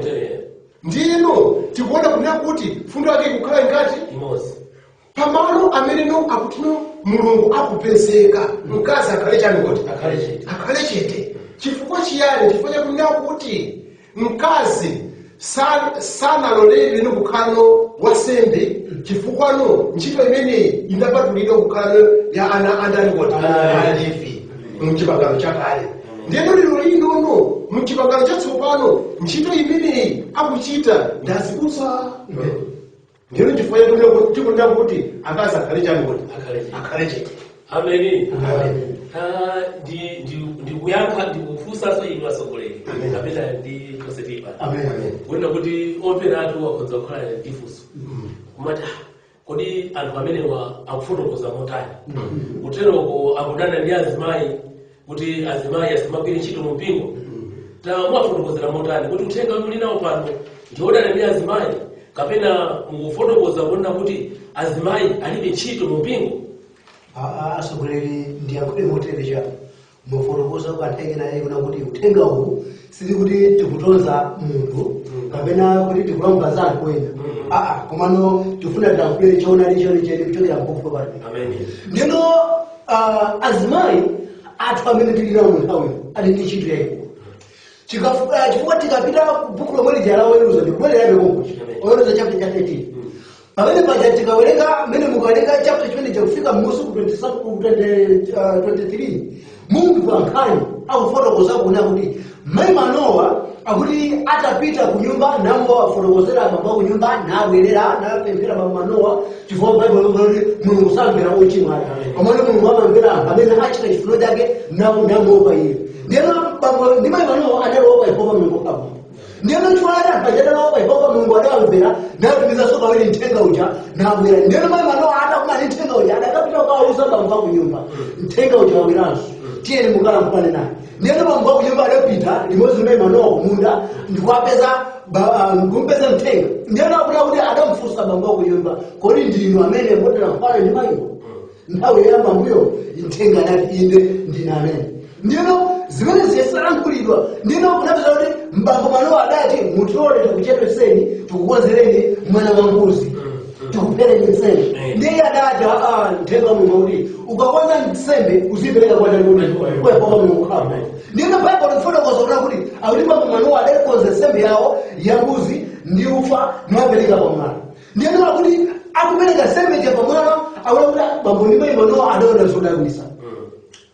Ndiyeno tikuona kunena kuti fundo yake kukhala ngati imozi. Pamalo amene akuti Mulungu akupezeka mkazi akhale chani kuti akhale chete. Chifukwa chiyani? Chifukwa chakunena kuti mkazi sanalolere kukhala wansembe chifukwa ntchito imeneyi inapatulidwa kukhala ya ana Alevi mu chipangano chakale. Ndiyeno lero lino mu chipangano chatsopano ntchito imeneyi akuchita ndazikusa. Ndiyeno chifukwa tikunena kuti akazi akhale chani kuti akhale chete. Ameni. Ndikuyankha ndikufunsanso inu atsogoleri kapena ndi positipa. Kuona kuti opera atu wakonza kukhala ndifunso. Kumati kodi anthu amenewa akufotokoza motani. Kuteroko akudana ndi azimayi kuti azimayi asimagwire ntchito mu mpingo. Mwafotokozera motani kuti uthenga uli nawo pano ndiodana ndi azimayi kapena mukufotokoza kuona kuti azimayi alibe ntchito mu mpingo. Atsogoleri ndiyankhule moterecha mufotokoza kwatenge naye kuna kuti uthenga uwu sili kuti tikutonza munthu kapena kuti tikulambaza anthu ena. Komano tifuna tiyankhule choonadi chenicheni kuchokera mbuku pano. Ndino azimayi athu amene tili nawo munthawi ali ndi ntchito yayikulu. Chifukwa tikapita buku lomwe lija la Oweruza ndikubwererabe konkuchi Oweruza chapter 13. Pamene paja tikawerenga mmene mukawerenga chapter chimene chakufika m'musi ku 23 Mulungu ankhani akufotokoza kuna kuti mayi Manowa akuti atapita ku nyumba nambo afotokozera abambo ku nyumba nabwerera napemphera bambo Manowa chifukwa Bible likuti Mulungu samvera ochimwa. Pamene Mulungu amamvera amene achita chifuno chake namuopa iye. Ndiyeno ndi mayi Manowa adalopa Yehova Mulungu wawo. Ndiyeno chifukwa pajadalopa Yehova Mulungu adawamvera natumiza soka wele nthenga uja nabwera. Ndiyeno mayi Manowa atakumana nthenga uja adakapita ukawauza bambo ku nyumba nthenga uja wawiranso tiyeni mukala mpane naye. Ndiyeno bambo ku nyumba adapita limodzi mayi Manowa kumunda ndikwapeza kumpeza mthenga. Ndiyeno akuti kuti adamfunsa bambo ku nyumba kodi ndinu amene motera mfano ndi mayiwo nthawi yayamba mbuyo nthenga nati inde ndine amene. Ndiyeno zimene ziyesalankhulidwa ndino kunapeza kuti mbambo Manowa adati mutole tikuchepeseni tikukonzereni mwana wa mbuzi tikupereni nsembe. Ndiye adati nthenga Mulungu kuti ukakonza nsembe uzipereka kwa Mulungu kwa Yehova Mulungu wako. Ndino Bible lifotokoza kuti akuti mbambo Manowa adakonza nsembe yawo ya mbuzi ndi ufa napereka kwa mwana. Ndino akuti akupereka nsembe ya mwana akuti bambo ndi mayi Manowa adaona zodabwitsa.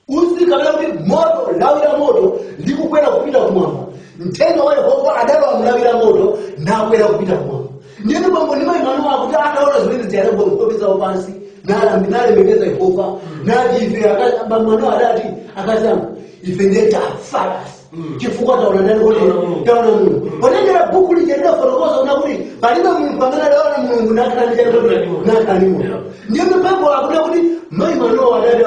Usi kabla kuti moto lawira moto ndikukwera kupita kumwamba. Nthenga wa Yehova adalowa mlawira moto nakwera kupita kumwamba. Ndiyeno bambo ndi mayi Manowa akuti ataona zimene ziyalengwa mkopeza pansi nalemekeza Yehova nati ife bambo Manowa adati akazanga ife ndeta fathers. Chifukwa taona ndani kuti taona Mulungu. Ponengera buku lijenera fotokoza una kuti palibe Mulungu pamene adaona Mulungu nakhalanichana. Ndiyeno Bible akuti mayi Manowa adati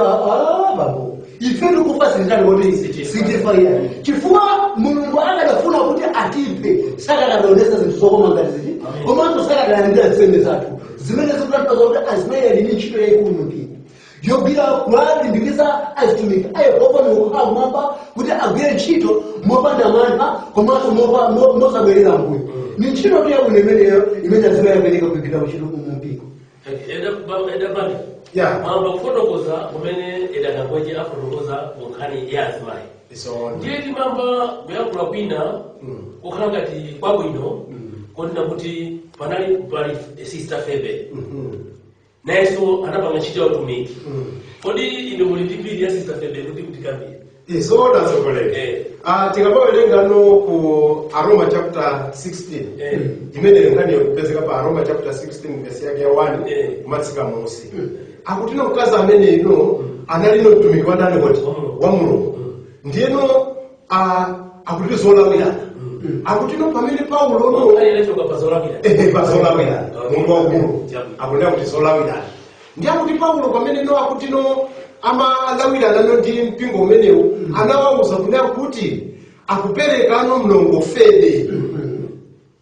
bambo ife kufasirikana kuti sitifa iya chifukwa mulungu akadafuna kuti atipe sakadadaonesa zinthu zokoma ngati ziti komanso sakadalandira nsembe zathu zimene zikutanthauza kuti azimayi ali ndi ntchito yayikulu mpingo yogwira kulalimbikitsa azitumiki ayehova mulungu akumwamba kuti agwire ntchito mopanda mantha komanso mosabwerera mbuyo ni ntchito tu yabwino imeneyo imene azimayi apereka kugwira ntchito mpingo edapani mamba kufotokoza kumene edakangweje afotokoza kunkhani ya azimayi ndiye timamba kuyankhula kwina kukhala ngati kwabwino konena kuti pali Sister Febe nayenso anapanga ntchito ya utumiki kodi ine muli ndi mbiri ya Sister Febe kuti mutikambire izoona zokoleka tikapawerenga no ku Aroma chapter 16 imene nkhani yakupezeka pa Aroma chapter 16 verse yake ya 1 kumatsika musi akuti no mkazi amene ino analino mtumiki wadani kuti wa Mulungu ndiyeno akuti zolawirana akuti no pamene Paulo no ayelechoka pazolawirana pazolawirana Mulungu wakulu akunena kuti zolawirana ndi akuti Paulo pamene no akuti no amalawirana no ndi mpingo umenewu anawauza kuti akuperekano mlongo Febe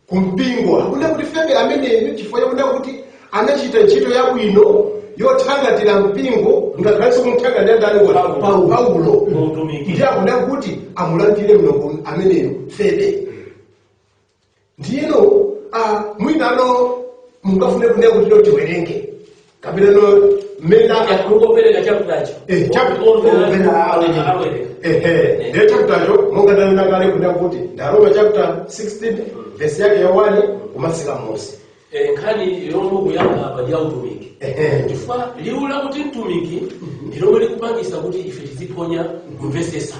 kumpingo akunena kuti Febe amene chifukwa chakunena kuti anachita ntchito yabwino yothangatira mpingo ngakhalenso kumthangatira ndani Paulo ndi akunena kuti amulandire mlongo ameneyo Febe ndiyeno mwinano mungafune kunena kuti no tiwerenge kapena no mena akukopereka chakutacho ndiye chakutacho monga ndanena kale kunena kuti ndaroma chapter 16 verse yake ya 1 kumatsika musi nkhani yomwe kuyamba apa ya utumiki chifukwa liwu lakuti mtumiki ndilomwe likupangisa kuti ife tiziponya kumvesesa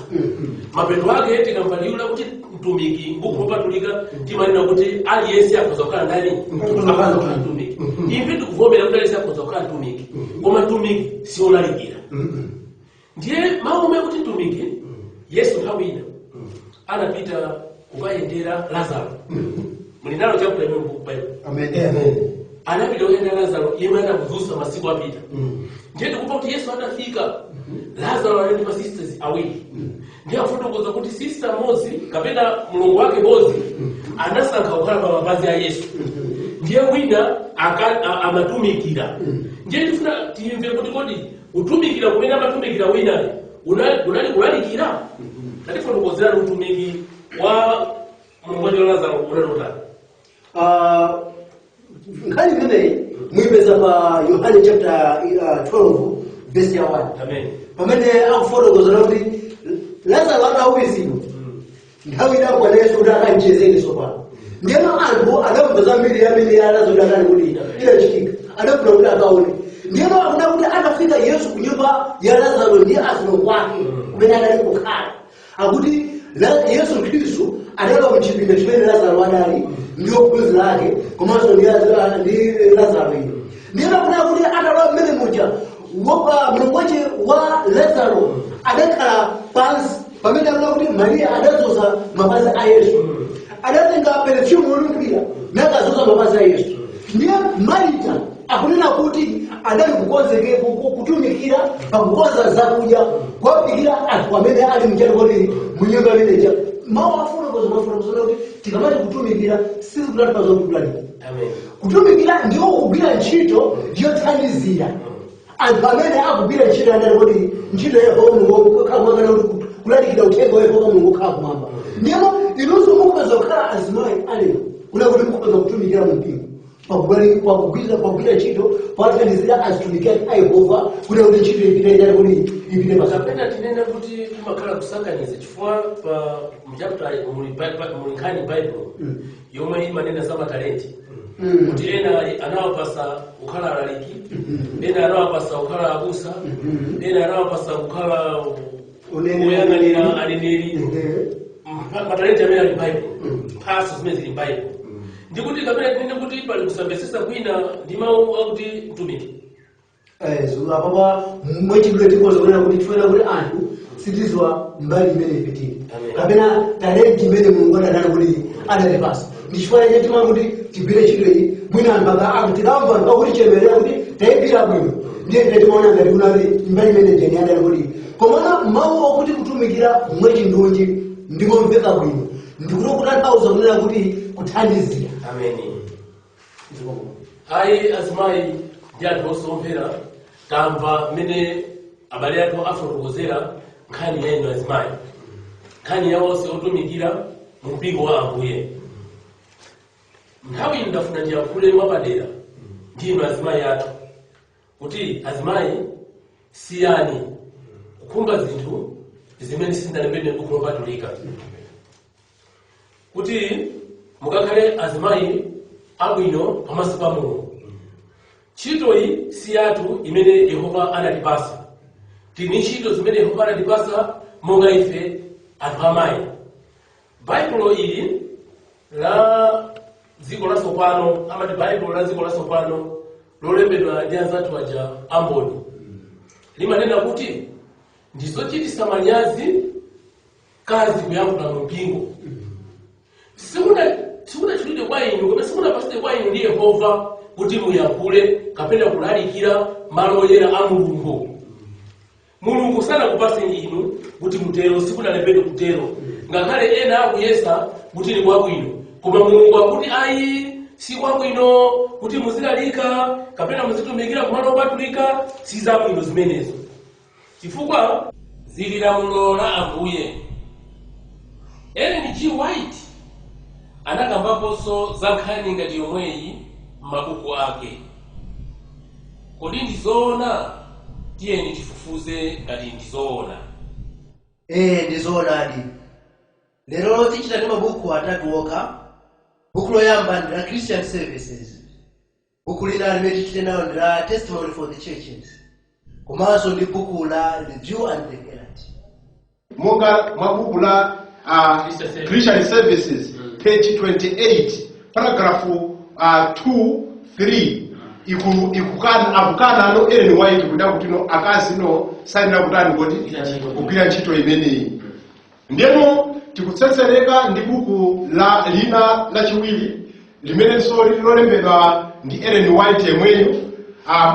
mapeto ake tikamva liwu lakuti mtumiki mbuku lopatulika timanena kuti aliyense akhoza kukhala ndani mtumiki imve tikuvomera kuti aliyense akhoza kukhala mtumiki koma mtumiki siolalikira ndiye mawu omwe kuti mtumiki Yesu nthawi ina anapita kukayendera Lazaro mulinalo chakula imwe mbukubayo anapita kuyendera Lazaro yemwe anakuzusa masiku apita ndiye tikupa kuti Yesu atafika Lazaro ali ndi ma sisters awiri ndiye afotokoza kuti sister mozi kapena mulungu wake mozi anasankha kukhala pa mapazi a Yesu ndiye wina amatumikira ndiye tifuna timve kuti kodi utumikira kumene amatumikira wina unali kulalikira tatifotokozerani utumiki wa mulungu wa Lazaro unalotani nkhani imeneyi mwipeza pa Yohane chapter 12 verse ya 1 amen pamene akufotokozera kuti Lazaro adauwizidwa nthawi idakwa Yesu kuti akanchezeni sopano ndiyeno anthu adamva mbiri yamene ya Lazaro adali kuti inachitika adafuna kuti akaone ndiyeno akuda kuti atafika Yesu ku nyumba ya Lazaro ndiye asulongo wake kumene adali kukhala akuti Yesu Khristu adalowa mchipinda chimene Lazaro adali ndiyo ophunzira ake komanso ndi Lazaro iyo ndiyeno akuda kuti atalowa mmene muja mulungu wace wa Lazaro adakhala pansi pamene akuda kuti Maria adazoza mapazi a Yesu adatenga perfume yolukira nakazoza mapazi a Yesu ndiye Marita akunena kuti adali kukonzekera kutumikira pakukonza zakudya kwapikira anthu amene ali mchakoti munyumba imeneja mawu afotokoza kuti tikamati kutumikira sizikutanthauza kuti kulalika kutumikira ndiwo kugwira ntchito yothandizira anthu amene akugwira ntchito yandali kuti ntchito Yehova Mulungu kakhamwakana kuti kulalikira uthenga wa Yehova Mulungu kakhamwamba ndiyemo inunso mukupeza kukhala azimayi alero kuna kuti mukupeza kutumikira mu mpingo pakugwira ntchito pathandizira azitumiki a Yehova kuti kuti ntchito ipite kuti ipite pasapena tinene kuti timakhala kusakaniza chifukwa pa mchapter muli nkhani Bible yomwe imanena za matalenti kuti ena anawapasa kukhala alaliki ena anawapasa kukhala abusa ena anawapasa kukhala kuyang'anira aneneri matalenti amene ali Bible mphaso zimene zili Bible ndikuti kapena tinene kuti pali kusambesesa kwina ndi mawu akuti mtumiki apapa mwechidule tikoza kuona kuti tifuena kuti anthu sitizwa mbali imene ipitire kapena talenti imene Mulungu adadala kuti adalipasa ndichifana chatima kuti tigwire ntchito iyi mwina anthu akuti lamva akuti chemerera kuti taipira bwino ndiye ndatimaona ngati kunali mbali imene jeni adali kuti komana mawu okuti kutumikira mweti ndunji ndikomveka bwino ndikuti kutanthauza kunena kuti kuthandizira. Ameni. Ayi azimayi ndi anthu osomvera tamva mmene abale athu afotokozera nkhani ya inu azimayi, nkhani ya onse otumikira mu mpingo wa Ambuye. Nthawi ino ndafuna ndiyankhule mwapadera ndi inu azimayi athu kuti azimayi siyani kukhumba zinthu zimene sindalembedwe m'buku lopatulika, kuti mukakhale azimayi abwino pamaso pa Mulungu. Ntchitoyi si yathu imene Yehova anatipasa, tini ntchito zimene Yehova anatipasa monga ife anthu amayi. Baibulo ili la dziko latsopano amati baibulo la dziko latsopano lolembedwa ndi anzathu aja amboni limanena kuti ndizochititsa manyazi kazi kuyankhula mu mpingo. Simunachitidwe kwa inu kapena simunapatsidwe kwa inu ndi Yehova kuti muyankhule kapena kulalikira malo oyera a Mulungu. Mulungu sanakupaseni inu kuti mutero, sikunalembedwe kutero. Ngakhale ena akuyesa kuti ni kwabwino, koma Mulungu akuti ayi si kwabwino kuti muzilalika kapena muzitumikira kumalo opatulika, si zabwino zimenezo. Chifukwa zili lamulo la Ambuye. Ellen G. White anakambaponso za nkhani ngati yomweyi m'mabuku ake. Kodi ndizoona? Tiyeni tifufuze ngati ndizoona. Ndizoonadi. Lero tichita ndi mabuku atatu okha. Buku loyamba ndi la Christian Services, buku lina limene tichite nayo ndi la Testimony for the Churches, komanso ndi buku la Review and the Herald. monga mabuku la Christian Services page 28 paragraph 2-3 akukana no Ellen White kuda kuti no akazi no saina kutani kuti kugwira ntchito imeneyi. Ndeno tikutsetsereka ndi buku la lina lachiwiri limene lolembedwa ndi Ellen White yemweyo,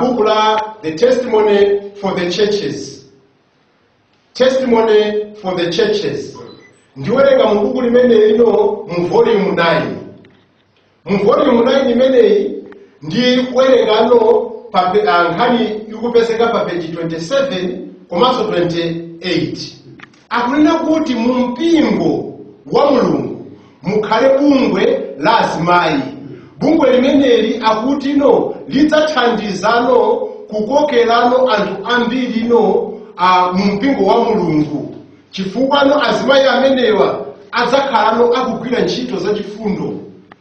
buku la The Testimony for the Churches. Testimony for the Churches. Ndiwerenga mu buku limene lino mu volume 9. Mu volume 9 imeneyi ndi kuwerengano nkhani ikupezeka pa page 27 komanso 28. Akunena kuti mu mpingo wa Mulungu mukhale bungwe la azimayi. Bungwe limeneli akuti no lidzathandizano kukokerano anthu ambiri no mu mpingo wa Mulungu. Chifukwa no azimayi amenewa adzakhalano akugwira ntchito zachifundo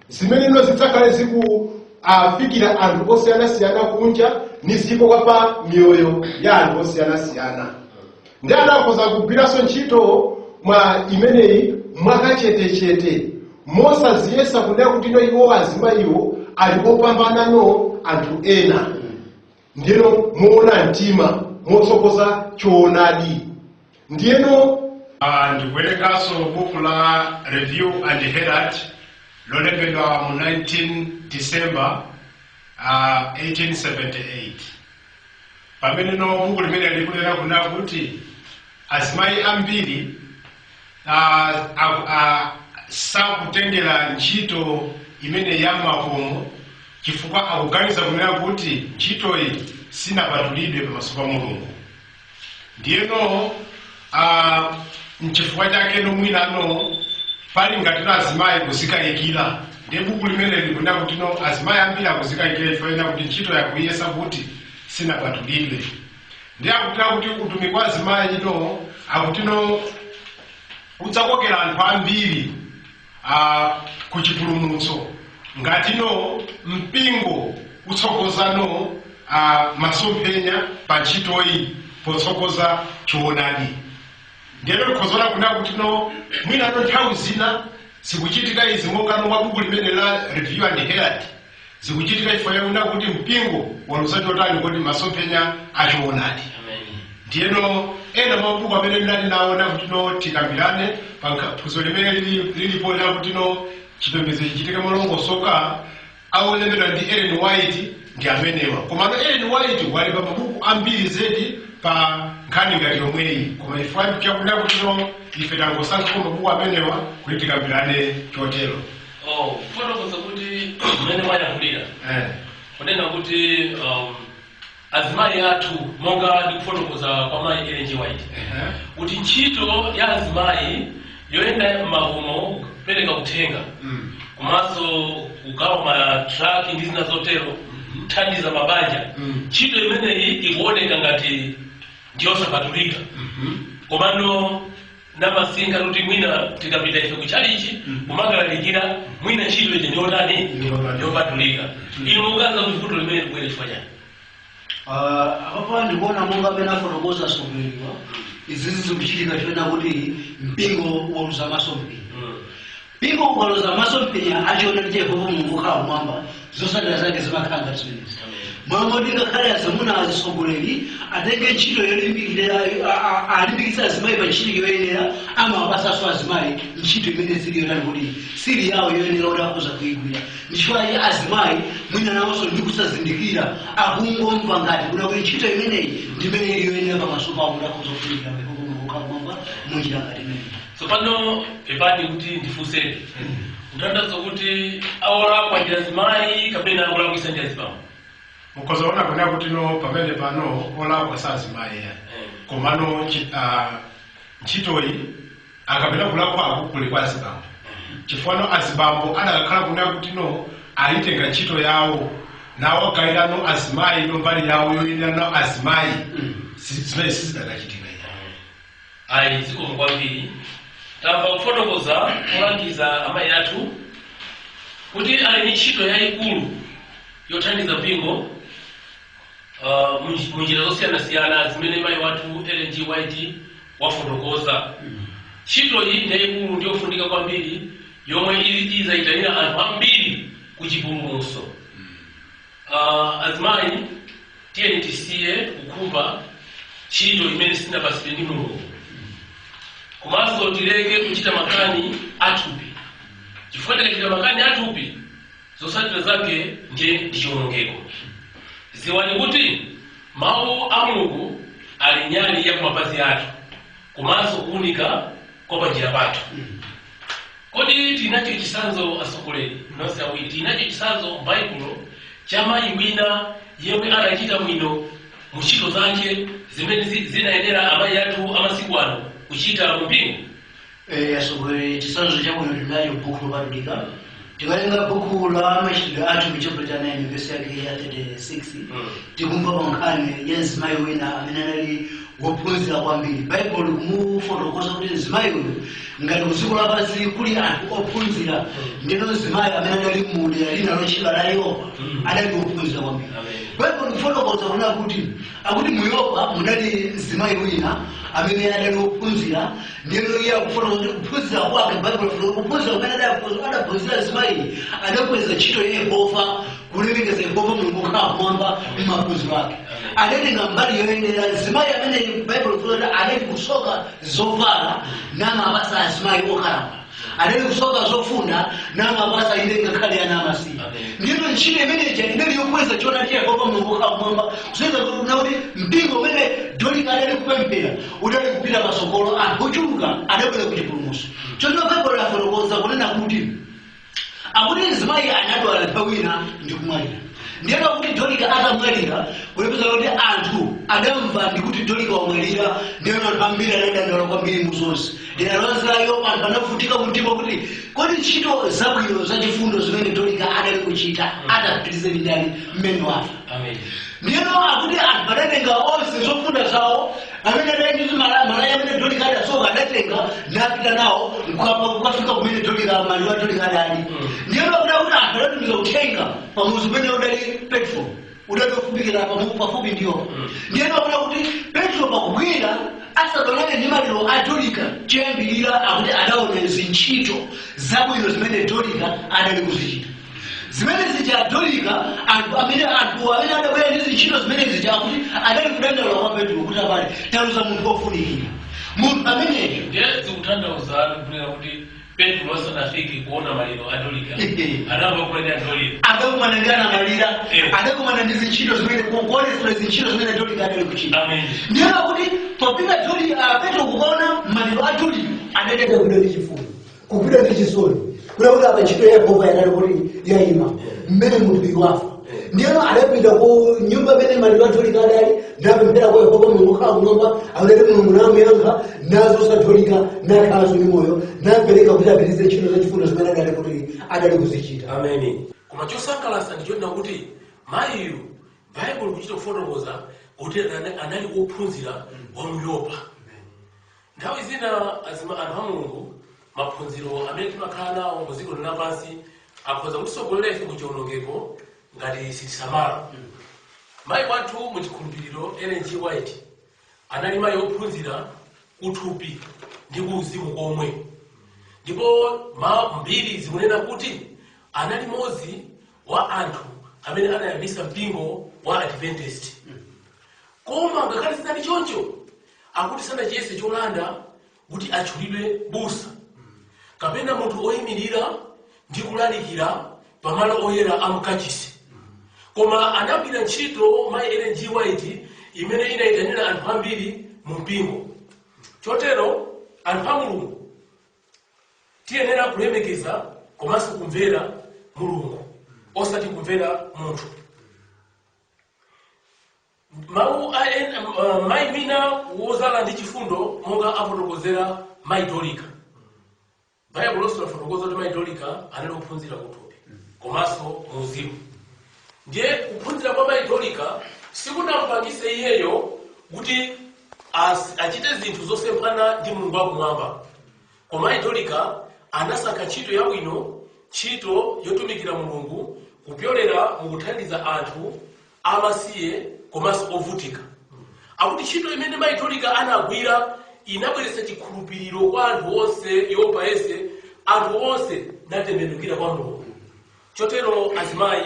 zimene no zidzakhale zikufikira anthu osiyanasiyana kunja ni zikoka pa miyoyo ya anthu osiyanasiyana. Ndi anakoza kugwiranso ntchito mwa imeneyi mwakachetechete mosaziyesa kunena kuti no iwo azimayiwo ali opambana no anthu ena. Ndiyeno muona mtima motsokoza choonadi. Ndiyeno ndikuwerenganso buku la Review and Herald lolembedwa mu 19 December 1878. Pamene no buku limene likunena kunena kuti azimayi ambiri sakutengera ntchito imene ya makomo chifukwa akuganiza kunena kuti ntchitoyi sinapatulidwe pamaso pa Mulungu. Ndiyeno nchifukwa chake no mwinano pali ngati no azimayi kuzikayikira. Ndiye buku limene likunena kuti no azimayi ambiri akuzikayikira ifoena kuti ntchito yakuyesa kuti sinapatulidwe. Ndiye akutira kuti utumiki wa azimayi no akuti no udzakokera anthu ambiri ku chipulumutso ngati no mpingo utsogoza no masomphenya pa ntchitoyi potsogoza choonadi. Ndiyeno likhozona kunena kuti no mwina no nthawi zina zikuchitika izi monga no mabuku limene la Review and Herald zikuchitika ifoya kunena kuti mpingo waluza chotani kuti masomphenya achoonadi. Ndiyeno ena mabuku amene ndinali naona kuti no tikambirane paphunziro limene lilipo lina kuti no chipembedzo chichitike molongosoka aulembedwa ndi Ellen White ndi amenewa. Komano Ellen White wali pa mabuku ambiri zedi pa nkhani ngati yomweyi, koma ifani chakuda kutino ife tangosankha mabuku amenewa kuti tikambirane chotero. Kufotokoza kuti mmene mwayankhulira kunena kuti azimayi athu monga ndikufotokoza kwa mayi Ellen White kuti ntchito ya azimayi yoyenda m'makomo kupereka uthenga komanso kugawa matraki ndi zina zotero kuthandiza mabanja, ntchito imeneyi ikuoneka ngati ndiyosapatulika. Komano namasinga kuti mwina tikapita ife kuchalichi kumangalalikira mwina ntchito ije ndiyotani ndiyopatulika. Inu mukaza kuvuto limene libwere chifukwa chani? Apa ndikuona monga amene afotokoza somberiwa izizi zikuchitika chifena kuti mpingo waluza masompenya. Mpingo waluza masompenya achiona ndi Yehova Mulungu khala mwamba zosalira zake zimakhala ngati zimenezi. Mwamoyo ngakhale azamuna azisogoleri atenge ntchito alimbikitsa azimayi pa ntchito yoyenera amawapasanso azimayi ntchito imene zili yotani kuti siri yawo yoyenera kuti akhoza kuyigwira. Ndichifukwa azimayi mwina nawonso ndikusazindikira akungomva ngati kuna kuti ntchito imeneyi ndimene ili yoyenera pamaso pawo kuti akhoza kufunikira Yehova Mulungu khala mwamba munjira ngati imeneyi. Tsopano epani kuti ndifunseni kutanthauza kuti awolakwa ndi azimayi kapena akulakwisa ndi azimayi? Mukozaona kuna kuti no pamene pano olakwa sazimayi komano ntchitoyi akapita kulakwa akukule kwa azibambo. Chifukwa azibambo adakhala kuna kuti no ayitenga ntchito yawo nawo kairano azimayi no mbali yawo yoyinano azimayi zimene sizidakachitika ayi ziko kwambiri. Tamva kufotokoza kulangiza amayi athu kuti ali ndi ntchito yayikulu yothandiza mpingo munjira zosiyanasiyana zimene mayi wathu Ellen White wafotokoza. Ntchito iyi ndi yayikulu ndiyofunika kwambiri yomwe izayitanira anthu ambiri ku chipulumutso. Azimayi tiyeni tisiye kukhumba ntchito imene sinapasidwe ndi Mulungu, komanso tileke kuchita makani athupi. Chifukwa tikachita makani athupi zotsatira zake ndi chiwonongeko. Ziwani kuti mawu a Mulungu ali nyali ya kumapazi athu komanso kuwunika kwa panjira pathu. Kodi tinacho chisanzo asogoleri nonse awiri, tinacho chisanzo m'Baibulo cha mayi wina yemwe anachita mwino mu ntchito zake zimene zinayenera amayi athu amasiku ano kuchita mu mpingo? Asogoleri chisanzo chabwino tinacho buku lopatulika. Tikalenga buku la machitidwe athu m'chapter cha 9 verse yake ya 36 tikumva pa nkhani ya mzimayi wina amene anali wophunzira kwambiri. Baibulo kumufotokoza kuti mzimayi uyu ngati kudziko lapansi kuli anthu ophunzira ndino mzimayi amene anali m'mudera lina lotchedwa la Yopa adali wophunzira kwambiri. Baibulo kufotokoza kuna kuti akuti mu Yopa munali mzimayi wina amene adali wophunzira ndino iye akufotokoza kuti kuphunzira kwake Baibulo kuphunzira kumene adaphunzira mzimayi adakweza ntchito ya Yehova kulemekeza Yehova Mulungu khala mwamba m'maphunziro ake. Adatenga mbali yoyenera mzimayi amene Baibulo kufotokoza adali kusoka zovala namapasa azimayi okalamba, adali kusoka zofunda namapasa ine ngakhale ana amasiye. Ndino ntchito imeneja inali yokweza choona cha Yehova Mulungu khala mwamba kusenzera kuti mpingo umene Dorika adali kupemphera udali kupita patsogolo anthu ochuluka adabwera ku chipulumutso. Choncho Baibulo lafotokoza kunena kuti akuti mzimayi anadwala nthawi ina ndi kumwalira. Ndiyena kuti Dorika atamwalira kulepeza kuti anthu adamva ndikuti Dorika wamwalira ndiyena anthu ambiri anadandaula kwambiri mu zonse. Ndinalonzerayo anthu anavutika mtima kuti kodi ntchito zabwino zachifundo zimene Dorika adali kuchita adapitirize ndani mmene wafa. Ndiyena akuti anthu adatenga onse zofunda zawo amene adali ndi malaya amene Dorika adasoka adatenga napita nawo kukafika kumene Dorika mali wa Dorika adali. Ndiyena kuti anthu adatumiza uthenga pamuzi umene udali Petro udali ofupikira pafupi ndiyo. Ndiyena kuti Petro pakubwera asadolere ndi maliro a Dorika choyambirira akuti adaona zintchito zabwino zimene Dorika adali kuzichita. Zimene zija Dorika anthu amene adabwera ndi zintchito zimene zija akuti adali kudandaula kwa Petro kuti apale taluza munthu ofunikira. Munthu ameneyo ndiye zikutanthauza kunena kuti Petro wasanafiki kuona maliro Katolika anapokwenda Katolika akakumanangana malira akakumana ndi zintchito zimene kuongoza zintchito zimene Katolika adali kuchita. Amen. Ndiyo kuti topinga Petro kuona maliro a Katolika adadeka kuda ndi chifundo kupita ndi chisoni kuti apa ntchito ya Yehova yanali kuti yayima mmene munthu wafa. Ndiyo adapita ku nyumba imene maliro a Katolika adali ndapemphera kwa Yehova Mulungu khala kunyumba akulete Mulungu namuyankha nazo Katolika nakhalanso ndi moyo napereka kuti apitirize ntchito za chifundo zimene adali kuti adali kuzichita. Amen. Koma chosangalatsa ndichoti kuti mayiyu Bible kuchita kufotokoza kuti anali ophunzira wa Muyopa. Nthawi zina anthu a Mulungu maphunziro amene timakhala nawo mu dziko lapansi akhoza kutisogolera ife ku chiwonongeko ngati sitisamala. Mayi wathu mu chikhulupiriro Ellen G. White anali mayi ophunzira kuthupi ndi kuuzimu komwe. Ndipo mbiri zikunena kuti anali mmodzi wa anthu amene anayambitsa mpingo wa Adventist. Koma ngakhale zinali choncho akuti sanachiyese cholanda kuti atchulidwe busa kapena munthu oyimirira ndi kulalikira pamalo oyera a mkachisi. Koma anagwira ntchito mayi Ellen G. White imene inayitanira anthu ambiri mu mpingo. Chotero anthu a Mulungu tiyenera kulemekeza komanso kumvera Mulungu osati kumvera munthu. Mawu mayi wina wozala ndi chifundo monga afotokozera mayi Dorika. Bible lonse lafotokoza kuti mayi Dorika anali kuphunzira kuthupi komanso muuzimu. Ndiye kuphunzira kwa mayi Dorika sikunampangise iyeyo kuti achite zinthu zosemphana ndi Mulungu wakumwamba. Koma mayi Dorika anasankha ntchito yabwino, ntchito yotumikira Mulungu kupyolera mu kuthandiza anthu amasiye komanso ovutika. Akuti ntchito imene mayi Dorika anagwira inabweretsa chikhulupiriro kwa anthu onse yopa yese, anthu onse natembenukira kwa Mulungu. Chotero azimayi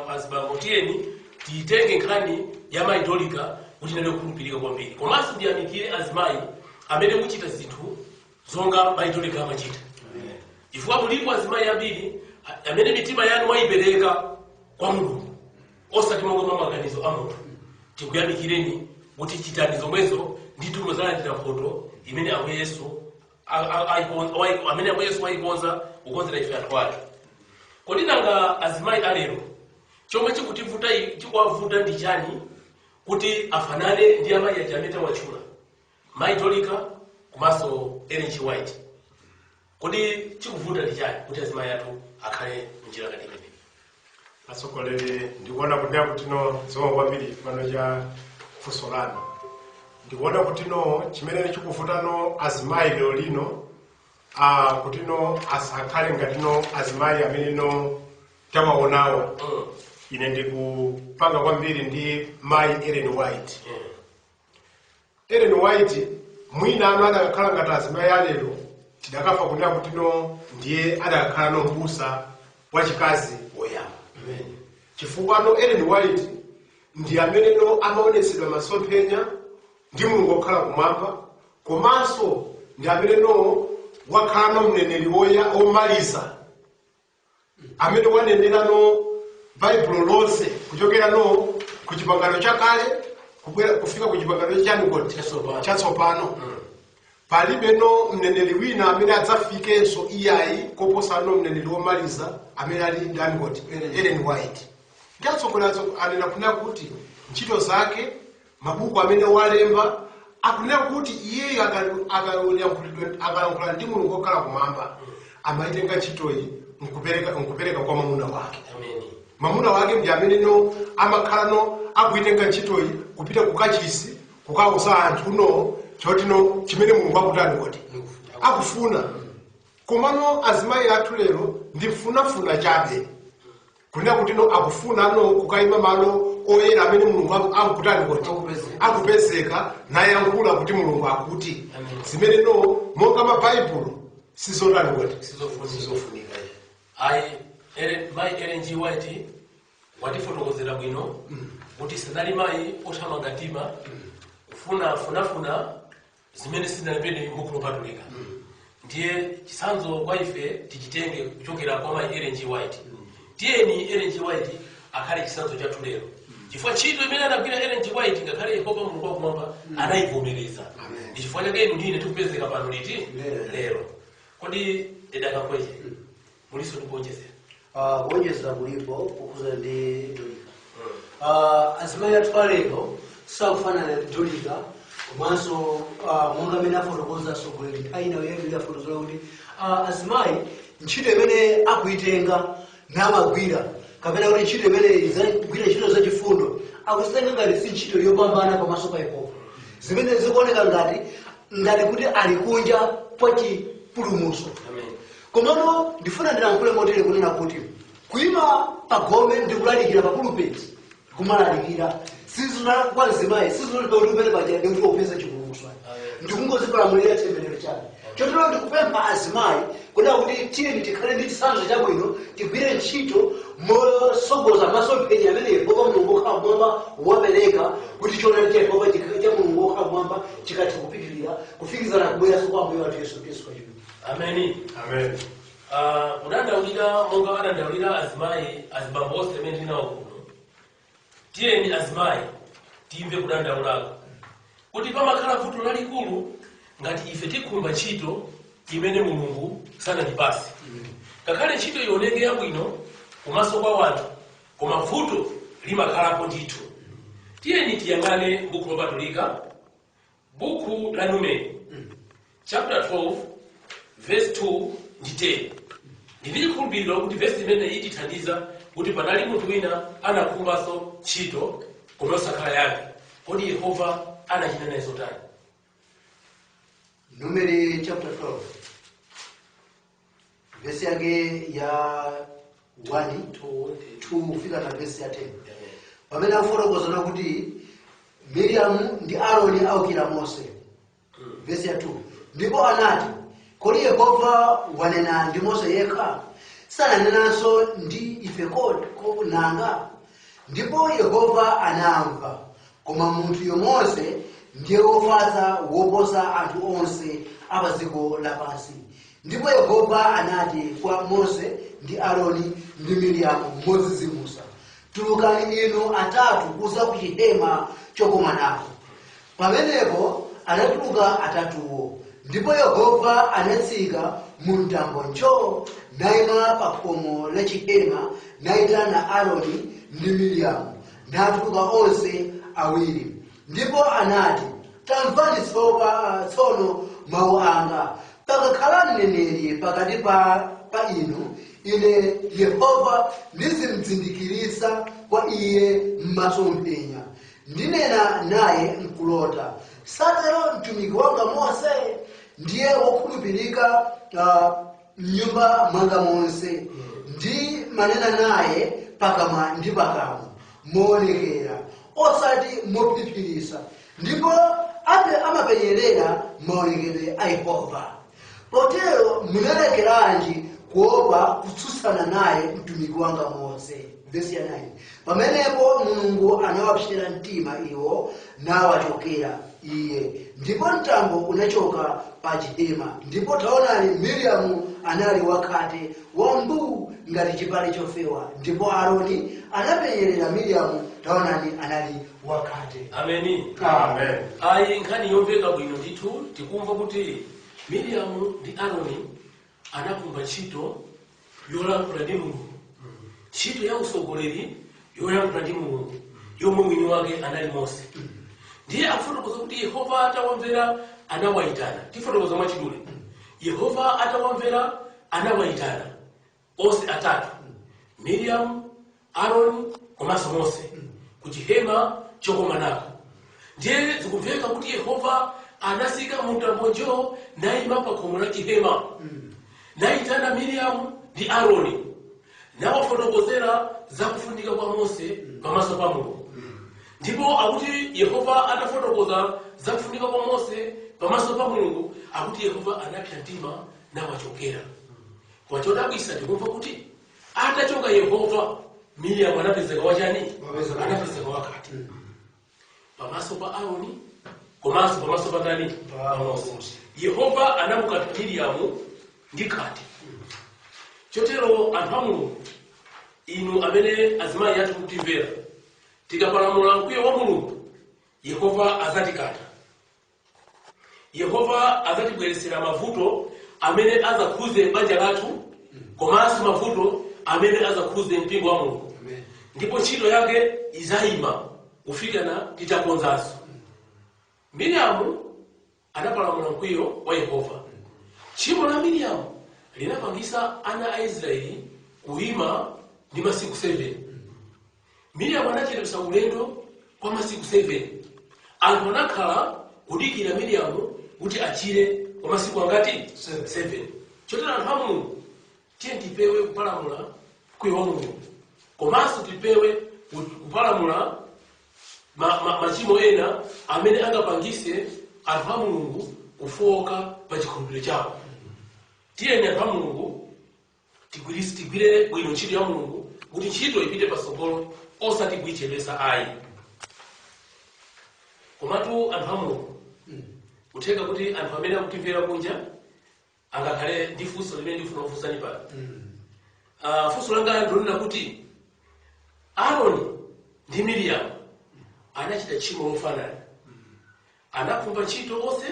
azibambo tiyeni tiyitenge nkhani ya mayi Dorika kuti inali kukhulupirika kwambiri. Komanso ndiyamikire azimayi amene muchita zinthu zonga mayi Dorika amachita. Chifukwa mulipo azimayi ambiri amene mitima yanu wayipereka kwa Mulungu osati monga maganizo a munthu. Tikuyamikireni kuti chitani zomwezo ndithu muzalandira mphotho imene Ambuye Yesu wayikonza kukonzera ife anthu ake. Kodi nanga azimayi alero chomwe chikuwavuta ndi chani kuti afanane ndi amayi aja amene tawatchula mayi Dorika komanso Ellen G. White? Kodi chikuvuta ndi chani kuti azimayi athu akhale njira ngati imene? Atsogoleri ndikuona kunena kuti no zomwe kwambiri pano cha funso lanu. Ndikuona kuti no chimene chikuvuta no azimayi lero lino kuti no asakhale ngati no azimayi amene no tawaonawa. Ine ndikupanga kwambiri ndi mayi Ellen White. Ellen White mwina adakhala ngati azimayi alero tidakafa kunena kuti no ndiye adakhala no mbusa wachikazi woyamba. Chifukwa no Ellen White ndi amene no amaonetsedwa masomphenya ndi Mulungu okhala kumwamba, komanso ndi amene no wakhala no mneneri omaliza amene wanenera no Bible lonse kuchokera no ku chipangano chakale kufika ku chipangano chatsopano. Palibe no mneneri wina amene adzafikenso iyayi koposa no mneneri womaliza amene ali ndani kuti Ellen White. Ngatsogolazo anena kunena kuti ntchito zake mabuku amene walemba akunena kuti iye akalankhula ndi Mulungu okhala kumwamba amaitenga ntchitoyi nkupereka kwa mwamuna wake. Mwamuna wake ndi amene no amakhala no akuitenga ntchitoyi kupita kukachisi kukauza anthu no choti no chimene Mulungu akutani kuti akufuna. Komano azimayi athu lero ndifunafuna chabe kunena kuti no akufuna no kukayima malo oyera amene Mulungu akutani kuti akupezeka nayankhula kuti Mulungu akuti zimene no monga mabhayibulu sizotani kuti sizofunika. Mayi Ellen G. White watifotokozera bwino kuti sanali mayi othamanga mtima kufunafuna zimene sizinalembedwe m'buku lopatulika. ndiye chisanzo kwa ife tichitenge kuchokera kwa mai Ellen G. White. Tiyeni Ellen G. White akhale chisanzo chathu lero. Chifukwa ntchito imene anagwira Ellen G. White ngakhale Yehova Mulungu wakumwamba anayivomereza. Ndi chifukwa chake inu ndine tikupezeka pano liti lero. Kodi ndidakakweche muliso ndikuonjezera? Kuonjezera kulipo kukhuza ndi Dolika. Azimayi athu alero sakufanana ndi Dolika, komanso monga amene afotokoza atsogoleri nthawi ina yoyambirira afotokoza kuti azimayi ntchito imene akuitenga namagwira kapena kuti ntchito imene izagwira ntchito zachifundo akuzitenga ngati si ntchito yopambana pamaso pa Yehova, zimene zikuoneka ngati kuti ali kunja kwa chipulumutso. Komano ndifuna ndilankhule motere kunena kuti kuima pagome ndikulalikira pa pulpiti kumalalikira sizona kwa azimayi sizona kuti umene paja ndi kupeza chipulumutso, ndikungozipalamulira temberero chake. Chotero ndikupempha azimayi kunena kuti tiyeni tikhale ndi chisanzo chabwino, tigwire ntchito mosogoza masomphenya amene Yehova Mulungu wakumwamba wapereka kuti choonadi cha Yehova cha Mulungu wakumwamba chikathe kupitirira kufikizana kubweranso kwa Ambuye wathu Yesu Khristu kachibwino. Amen. Amen. Kudandaulira monga adandaulira azimayi azibambo onse amene ndinawo kuno. Tiyeni azimayi timve kudandaulako kuti pamakhala vuto lalikulu ngati ife tikhumba ntchito imene Mulungu sanatipase. Ngakhale ntchito ioneke yabwino kumaso kwa wanthu, koma vuto limakhalapo ndithu. Tiyeni tiyang'ane buku lopatulika, buku la Numeri, chapter 12, verse 2 ndi 10. Ndikukhulupirira kuti verse imene itithandiza kuti panali munthu wina anakhumbaso ntchito koma osakhala yake. Kodi Yehova anachita naye zotani? Numeri chapter 12 verse yake ya 1 to kufika na verse ya 10. Pamene afotokozana kuti Miriam ndi Aaroni aukira Mose. Verse ya 2. Ndipo anati, kodi Yehova wanena ndi Mose yekha? Sananenanso ndi ife kodi nanga? Ndipo Yehova anamva. Koma munthu Mose ndiye wofatsa woposa anthu onse apadziko lapansi. Ndipo Yehova anati kwa Mose ndi Aaroni ndi Miriamu modzidzimutsa, tulukani inu atatu kuza ku chihema chokomanako. Pamenepo anatuluka atatuwo, ndipo Yehova anatsika mu mtambo njoo nayima pa khomo la chihema nayitana Aaroni ndi Miriamu, natuluka onse awiri. Ndipo anati, tamvani tsono mawu anga, pakakhala mneneri pakati pa inu, ine Yehova ndizimdzindikirisa kwa iye m'masomphenya, ndinena naye mkulota. Satero mtumiki wanga Mose ndiye wokhulupirika m'nyumba mwanga monse, ndi manena naye pakamwa ndi pakamwa moonekera osati mophiphirisa, ndipo amapenyerera maonekedwe a Yehova. Potero munalekeranji kuopa kutsutsana naye mtumiki wanga Mose. Verse ya 9. Pamenepo Mulungu anawapsera mtima iwo nawachokera iye, ndipo mtambo unachoka pa chihema. Ndipo taonani Miriamu anali wakhate wambu ngati chipale chofewa, ndipo Aaroni anapenyerera Miriamu, taonani anali wakhate. Amen. Amen. Ayi nkhani yomveka bwino ndithu tikumva kuti Miriamu ndi Aaroni anakumba ntchito yolankhula ndi Mulungu, ntchito ya usogoleri yolankhula ndi Mulungu yomwe mwini wake anali Mose. Ndiye akufotokoza kuti Yehova atawamvera anawayitana. Tifotokoza mwachidule. Yehova atawamvera anawayitana onse atatu, Miriamu, Aaroni komanso Mose, ku chihema chokomanako. Ndiye zikumveka kuti Yehova anasika mu mtambo njoo nayima pa khomo la chihema, nayitana Miriamu ndi Aaroni, nawafotokozera za kufunika kwa Mose pamaso pa Mulungu. Ndipo akuti Yehova atafotokoza za kufunika kwa Mose pamaso pa Mulungu, akuti Yehova anapsa mtima nawachokera. Kwa chodabwisa tikumva kuti atachoka Yehova, Miriamu anapezeka wachani? Anapezeka wakhate pamaso pa Aaroni komanso pamaso pa ndani? Pa Mose. Yehova anamukantha Miriamu ndi khate. Chotero anthu a Mulungu, inu amene azimayi athu mutimvera, tikapalamula mkwiyo wa Mulungu, Yehova azatikantha. Yehova azatibweresera mavuto amene azakhuze banja lathu, komanso mavuto amene azakhuze mpingo wa Mulungu. Ndipo ntchito yake izayima kufikana titakonzanso. Miriamu anapalamula mkwiyo wa Yehova. Tchimo la Miriamu linapangisa ana a Israeli kuima ndi masiku 7. Miriamu anachedwetsa ulendo kwa masiku 7. Anthu anakhala kudikira Miriamu kuti achire kwa masiku angati 7. Chotero anthu a Mulungu, tiye tipewe kupalamula mkwiyo wa Mulungu, komanso tipewe kupalamula machimo ena amene angapangise anthu a Mulungu kufoka pa chikhulupiriro chawo. Tiyeni anthu a Mulungu tigwire bwino ntchito ya Mulungu kuti ntchito ipite patsogolo osati kuyichedwetsa ayi. Komatu anthu a Mulungu, kutheka kuti anthu amene akutimvera kunja angakhale ndi funso limene ndifuna kufunsani pano. Funso langa ndilonena kuti Aaroni ndi Miriamu anachita tchimo lofanana. Anaphumba ntchito onse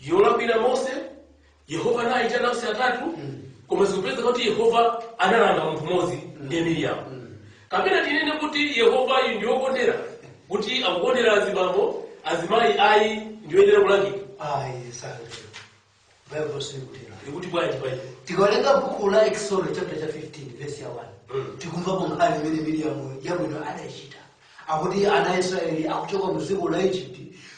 yolakwira Mose. Yehova anayitana onse atatu, koma zikupeza kuti Yehova analanga munthu mmodzi ndi Miriamu. Kapena tinene kuti Yehova iye ndiwokondera kuti akukondera azibambo, azimayi ayi ndiyoyenera kulangidwa. Ayi sale. Bible sikutira. Ikuti bwanji bwanji. Tikawerenga buku la Exodus chapter 15 verse 1. Tikumva bonkhani imene Miriamu yabwino adachita. Akuti ana Israeli akuchoka mu dziko la Egypt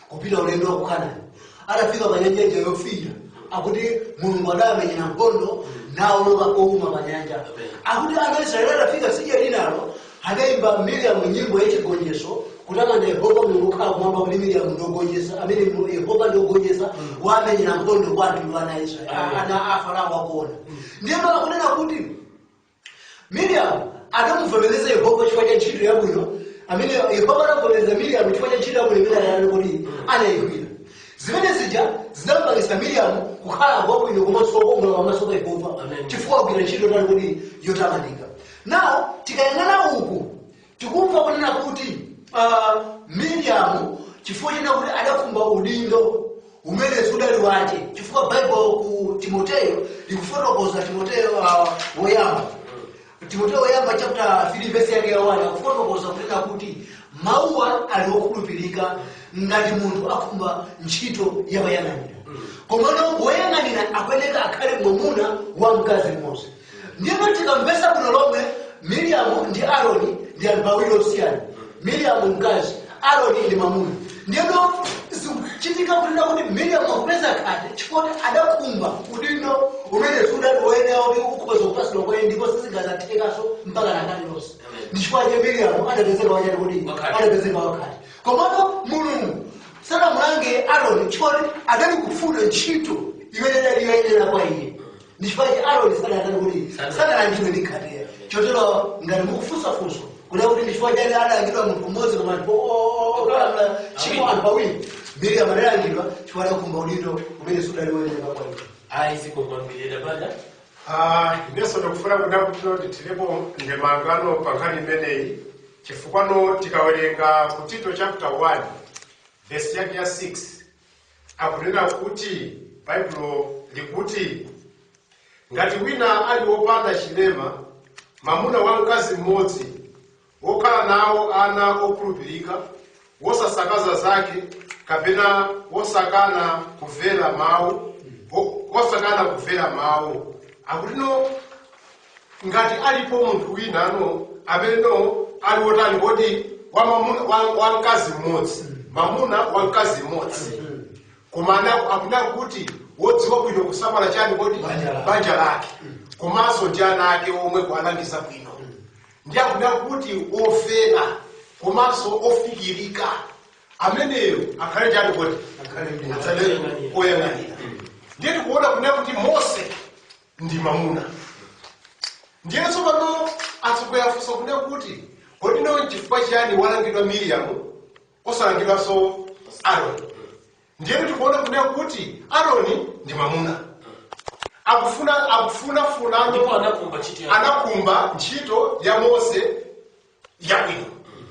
kupita ulendo wa ku Kanaani. Atafika pa nyanja yofiira. Akuti Mulungu adamenyera nkhondo nawoloka kouma pa nyanja. Akuti ana Israeli atafika tsidya linalo adayimba Miriamu nyimbo yachigonjetso kutamanda Yehova Mulungu khala kumwamba kuti Miriamu ndogonjetsa amene Yehova ndogonjetsa wamenyera nkhondo kwa anthu ana Israeli ana Afarao akuona. Ndiye akunena kuti Miriamu adamuvomereza Yehova chifukwa cha ntchito yabwino amene Yehova anavomereza Miriamu chifukwa cha ntchito yabwino imene anali kuti anayigwira. Zimene zija zinamupangisa Miriamu kukhala kwabwino komanso kukongola pamaso pa Yehova chifukwa agwira ntchito inali kuti yotamandika. Nawo tikayang'ana uku tikumva kunena kuti Miriamu chifukwa china kuti adakhumba udindo umene sudali wake, chifukwa Bible ku Timoteyo likufotokoza Timoteyo woyamba. Timoteyo woyamba chapter 3 verse yake ya 1 akufotokoza kunena kuti mauwa ali okhulupirika ngati munthu akhumba ntchito yabayang'anira. Komano woyang'anira akuyeneka akhale mwamuna wa mkazi mmodzi. Ndipo tikamvesa bwino lomwe Miriamu ndi Aaroni ndi anthu awiri osiyana. Miriamu mkazi, Aaroni ndi mwamuna. Ndipo zikuchitika kunena kuti Miriamu akupeza khate chifukwa adakhumba udindo umene sudali woyenera kuti ukhoza kupasidwa kwa iye ndipo sizingazathekanso mpaka nakale lonse. Ndi chifukwa cha Miriamu adapezeka wachati kuti adapezeka wakhate. Komano Mulungu sanamulange Aaroni chifukwa adali kufuna ntchito imene idali yoyenera kwa iye. Ndi chifukwa cha Aaroni sanatani kuti sanalangidwe ndi khateya. Chotero ngati mukufunsafunso kuti kuti ndi chifukwa chani adalangidwa munthu mmodzi koma olamula chimo anthu awiri, Miriamu adalangidwa chifukwa adakhumba udindo umene sudali woyenera kwa iye. Ayi zikokwambirira banja. Inenso ndikufuna kuda kuti tilipo ndemangano pa nkhani imeneyi chifukwa tikawerenga ku Tito chapter 1 verse yake ya 6 akunena kuti Bible likuti ngati wina ali wopanda chilema mamuna wa mkazi mmodzi wokhala nawo ana okhulupirika wosasakaza zake kapena wosakana kuvera mawu akutino ngati alipo munthu winano amene ali wotani kodi wa mkazi mmodzi mamuna wa mkazi mmodzi komana akuna kuti wodziwa bwino kusamala chani kodi banja lake komanso ndi ana ake omwe kualangiza bwino ndi akuna kuti ofera komanso ofikirika ameneyo akhale chani kodi akhale koyang'anira. Ndiye tikuona kuna kuti Mose ndi mamuna. Ndiye tsopano atikuyafunsa kuna kuti kodi chifukwa chani walangidwa Miriamu osalangidwanso Aaroni. ndiye tikuona kunena kuti Aroni ndi mamuna akufunafuna ndipo anakumba ntchito yake. anakumba ntchito ya Mose yabwino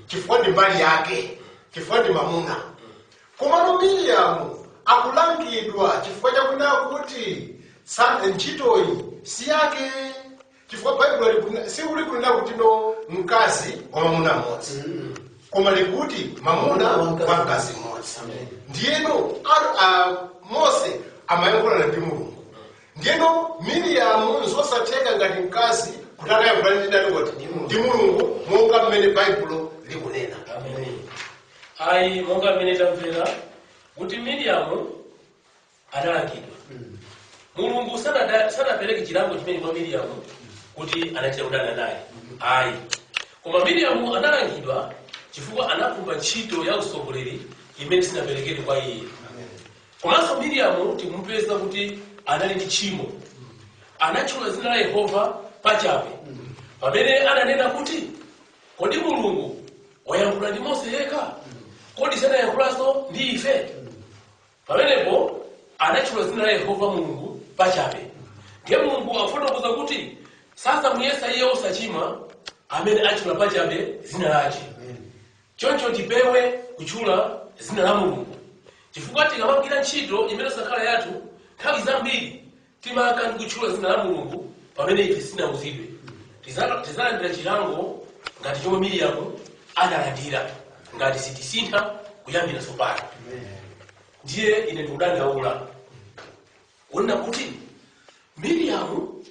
chifukwa ndi mbali yake, chifukwa ndi mamuna. Komano Miriamu akulangidwa chifukwa chakunena kuti ntchitoyi si yake, chifukwa Baibulo sikuli kunena kuti no mkazi wa mamuna mmodzi, koma likuti mamuna wa mkazi mmodzi. Ndiyeno Mose amayankhulana ndi Mulungu. Ndiyeno Miriamu zosatheka ngati mkazi kuti akayankhulana ndi Mulungu monga mmene Baibulo likunena. Ayi monga mmene tamvera kuti Miriamu analangidwa. Mulungu sanapereke chilango chimene kwa Miriamu kuti anachita kudana naye. Ayi. Koma Miriamu analangidwa chifukwa anakumba ntchito ya usogoleri imene sinaperekedwe kwa iye. Komanso Miriamu timupeza kuti anali ndi tchimo. Anatchula dzina la Yehova pachabe. Pamene ananena kuti kodi Mulungu wayankhula ndi Mose yekha? Kodi sanayankhulanso ndi ife? Pamenepo anatchula dzina la Yehova Mulungu pachabe. Ndiye Mulungu afotokoza kuti sasa muyesa iye osachimwa amene atchula pachabe dzina lake. Choncho tipewe kutchula dzina la Mulungu. Chifukwa tikamagwira ntchito imene sakhala yathu, nthawi zambiri timaka ndi kutchula dzina la Mulungu pamene ife sinauzidwe. Tizalandira chilango ngati chomwe Miriamu analandira, ngati sitisintha kuyambira tsopano. Ndiye ine ndikudandaula wona kuti Miriamu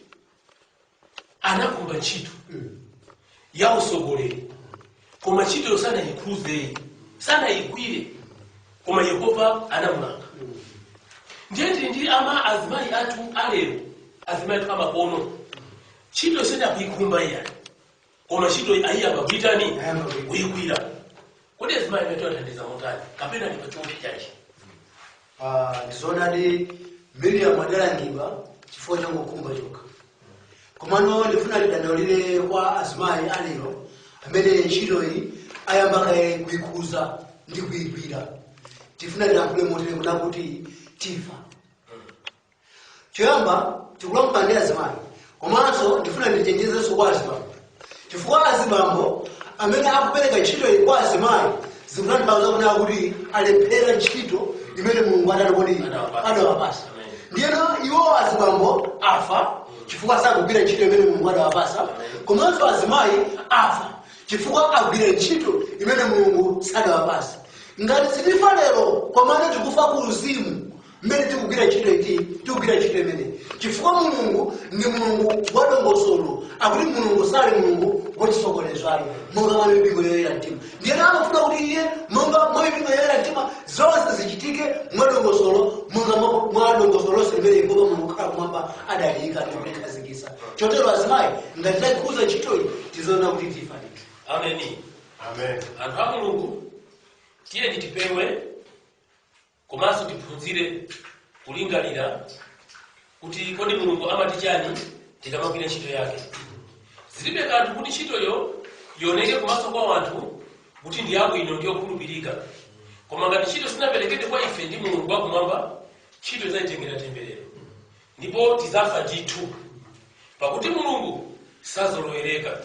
anakumba ntchito ya usogoleri, koma ntchito sanayikhuze, sanayigwire, koma Yehova anamulanga. Ndiye ndi azimayi athu alero, azimayi athu amakono, ntchito sanakuyikhumba iyani, koma ntchito ayiyambagwitani kuyigwira. Kodi azimayi athu athandiza motani kapena ndi pachoke chachi? Ndizoonadi Miriamu adalangidwa chifukwa changokhumba chokha. Komano ndifuna lidandaulire kwa azimayi alero amene ntchitoyi ayamba kaye kuyikhuza ndi kuyigwira. Tifuna lilankhule motere kuna kuti tifa. Choyamba tikulankhula ndi azimayi, komanso ndifuna ndichenjezenso kwa azibambo. Chifukwa azibambo amene akupereka ntchitoyi kwa azimayi zikutanthauza kunena kuti alephera ntchito imene Mulungu adawapasa. Ndiyeno iwo azibambo afa chifukwa sakugwira ntchito imene Mulungu adawapasa, komanso azimayi afa chifukwa agwira ntchito imene Mulungu sadawapasa. Ngati sitifa lero komane tikufa ku uzimu mmene tikugwira ntchito iti, tikugwira ntchito imene chifukwa Mulungu ndi Mulungu wadongosolo, akuti Mulungu sali Mulungu wotisokonezwayo monga mwa mipingo yoyera mtima. Ndiyeno amafuna kuti iye monga mwa mipingo yoyera mtima zonse zichitike mwadongosolo, monga mwa dongosolo limene Yehova Mulungu khala kumwamba adaliyika ndi kulikhazikitsa. Chotero azimayi ngati takhuza ntchitoyi tizoona kuti tifa ndithu. Ameni. Amen. Anthu a Mulungu tiye tipewe komanso tiphunzire kulingalira kuti kodi Mulungu amati chani tikamagwira ntchito yake. Zilibe kanthu kuti ntchitoyo yioneke kumaso kwa wanthu kuti ndi yabwino ndi yokhulupirika, koma ngati ntchito sinaperekedwe kwa ife ndi Mulungu wakumwamba, ntchito idzatitengera temberero ndipo tizafa ndithu, pakuti Mulungu sazolowereka.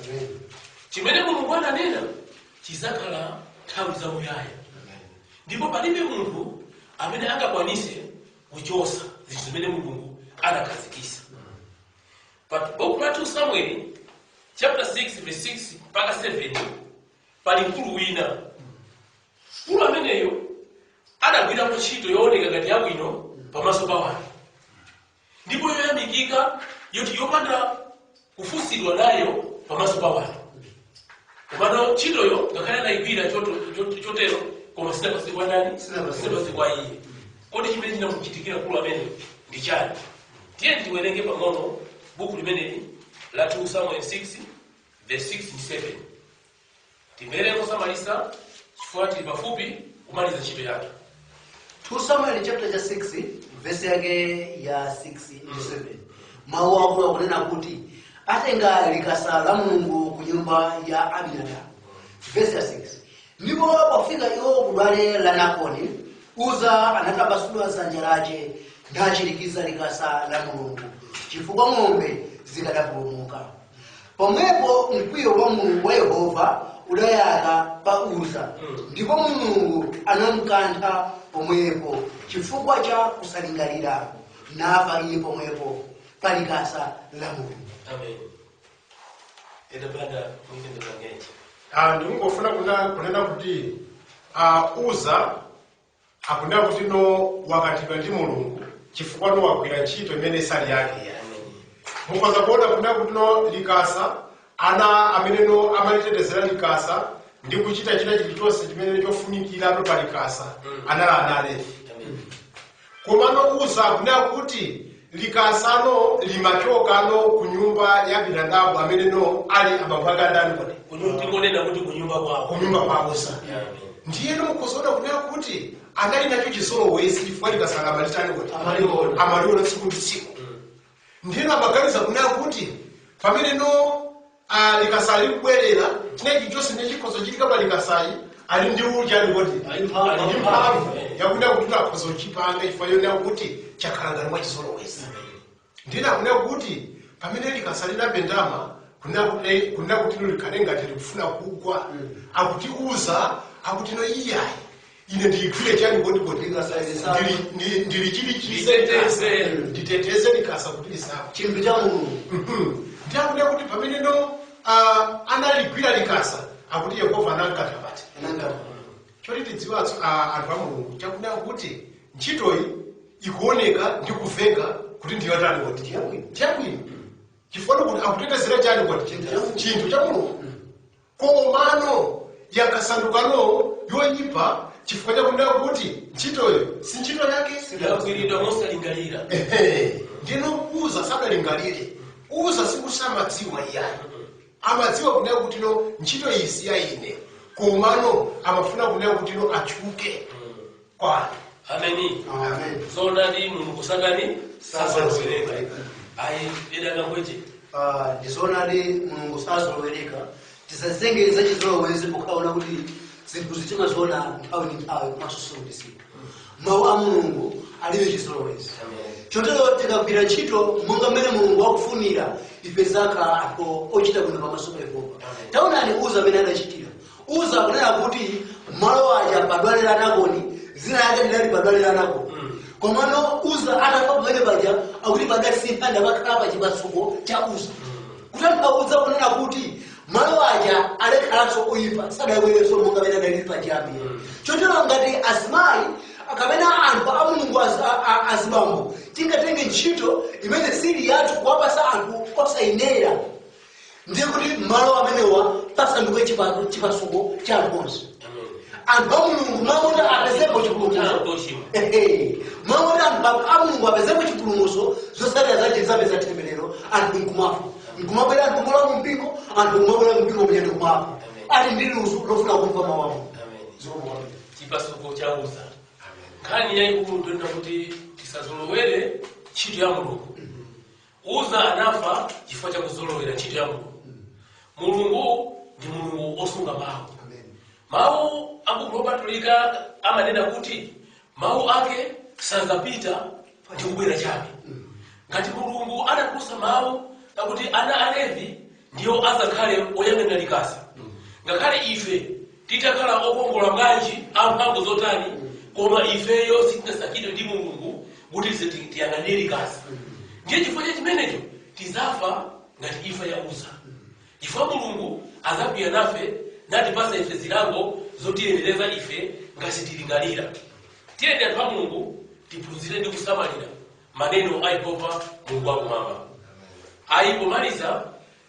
Chimene Mulungu ananena chizakhala nthawi zamuyaya, ndipo palibe munthu amene angakwanise kuchosa zinthu zimene Mulungu anakhazikitsa. Buku la 2 Samuel chapter 6 verse 6 mpaka 7 pali mkulu wina. Mkulu ameneyo adagwira ntchito yooneka ngati yabwino pamaso pa wanthu, ndipo yoyamikika yoti yopanda kufunsidwa nayo pamaso pa wanthu. Komano ntchitoyo ngakhale anayigwira chotero koma sinapasidwa ndani? Sinapasidwa iye. Kodi chimene chinamuchitikira mkulu ameneyo ndi chani? Tiye tiwerenge pang'ono buku limeneli la 2 Samuel 6 verse 6 and 7. Timvereko samalisa chifukwa tili pafupi kumaliza ntchito yake. 2 Samuel chapter 6 verse yake ya 6 and 7. Mawu akulu akunena kuti atenga likasa la Mulungu ku nyumba ya Abinadabu. Verse 6. Ndipo pofika iwo ku dwale la Nakoni, Abinadabu anabwera kwa Yehova. Ndipo Yehova anati kwa Abinadabu, Uza anatambasula dzanja lake nachirikiza likasa la Mulungu chifukwa ng'ombe zikadapulumuka. Pomwepo mkwiyo wa Mulungu wa Yehova udayaka pa Uza, ndipo Mulungu anamkantha pomwepo chifukwa cha kusalingalira, nafa iye pomwepo pa likasa la Mulungu. Amen. Edabada mwingine wangeje. Ndingofuna kunena kuti Uza akunena kuti no wakatidwa ndi Mulungu chifukwa no wagwira ntchito imene sali yake ya. Mukoza kuona kunena kuti no likasa ana amene no amalitetezera likasa ndi kuchita china chilichonse chimene chofunikira no pa likasa anala ana Alevi. Koma no Uza akunena kuti likasano limachokano ku nyumba ya Abinadabu amene no ali abambo ake ndani kuti Kunonena kuti kunyumba kwa Uza. Ndiye no mukozoda kunena kuti anali nacho chizolowezi chifukwa likasala malitani kuti amaliona tsiku ndi tsiku. Ndiye amaganiza kunena kuti pamene no likasali kubwerera chinechi chonse nechikhozo chilika pa likasali ali ndi ujani kuti ali mphamvu yakunena kuti akhozo chipanga chifukwa yonena kuti chakhalangani mwa chizolowezi. Ndiye akunena kuti pamene likasali lapendama kunena kuti no likhale ngati likufuna kugwa akuti Uza akuti no iyayi ine ndiyigwire chani kuti ndili nditeteze likasa kuti lisapa chinthu cha Mulungu. Ndiye akunena kuti pamene no analigwira likasa akuti Yehova anankantha pati. Choti tidziwa anthu a Mulungu chakunena kuti ntchitoyi ikuoneka ndi kumveka kuti ndiyo tani kuti chiyabwino chifukwa kuti akutetezera chani kuti chinthu cha Mulungu. Komano yakasandukano yoyipa chifukwa chakunena kuti ntchitoyo si ntchito yake yakwiridwa mosalingalira. Ndino Uza sadalingalire. Uza sikusamadziwa iyayi. Amadziwa kunena kuti no ntchito iyi si ya ine. Komano amafuna kunena kuti no achuke kwa anthu. Amen. Zona ndi Mulungu kusangani sazolowereka. Ayi edanga ngweje. Ndizona ndi Mulungu sazolowereka. Tisazengereza chizolowezi pokaona kuti zinthu zitima zona nthawi ndi nthawi kumasusumutisi. Mawu a Mulungu alibe chizolowezi. Chotero tikagwira ntchito monga mmene Mulungu wakufunira ife zakhala anthu ochita bwino pamaso pa Yehova. Taonani Uza amene anachitira. Uza akunena kuti malo aja padwalira Nakoni zina yake ndinali padwalira Nakoni. Komano Uza atafa pamene paja akuti padatsimba ndapakhala pa chipasuko cha Uza. Kutanthauza kunena kuti malo aja alekhalanso kuyipa sadabwereso monga amene adalili pajambi. Chotero ngati azimayi akamena anthu a Mulungu azibambo tingatenge ntchito imene sili yathu kuwapasa anthu osayenera, ndiye kuti malo amenewa pasanduke chipasuko cha anthu onse. Anthu a Mulungu mamuti apezepo chipulumutso. Mamuti anthu a Mulungu apezepo chipulumutso zosalira zache zapeza temberero anthu nkumafa. Nkumabwera anthu mola mu mpingo, anthu kumabwera mu mpingo mwenye nkumafa. Ali ndi luso lofuna kumva mawu. Chipasuko cha Uza. Kani yaikulu ndenda kuti tisazolowere ntchito ya Mulungu. Uza anafa chifukwa cha kuzolowera ntchito ya Mulungu. Mulungu ndi Mulungu osunga mawu. Mawu akupatulika amanena kuti mawu ake sazapita ndi kubwera chabe. Ngati Mulungu anakusa mawu akuti ana Alevi ndiyo azakhale oyang'anira likasa. Ngakhale ife titakhala okongola bwanji amphamvu zotani, koma ifeyo sitinasakidwe ndi Mulungu kuti tiyang'anire likasa. Ndiye chifukwa chimenecho tizafa ngati ifa ya Uza. Chifukwa Mulungu azakwiya nafe natipasa ife zilango zotiyendereza ife ngati tilingalira. Tiyende anthu a Mulungu tiphunzire ndi kusamalira maneno a Yehova Mulungu wakumwamba. Pomaliza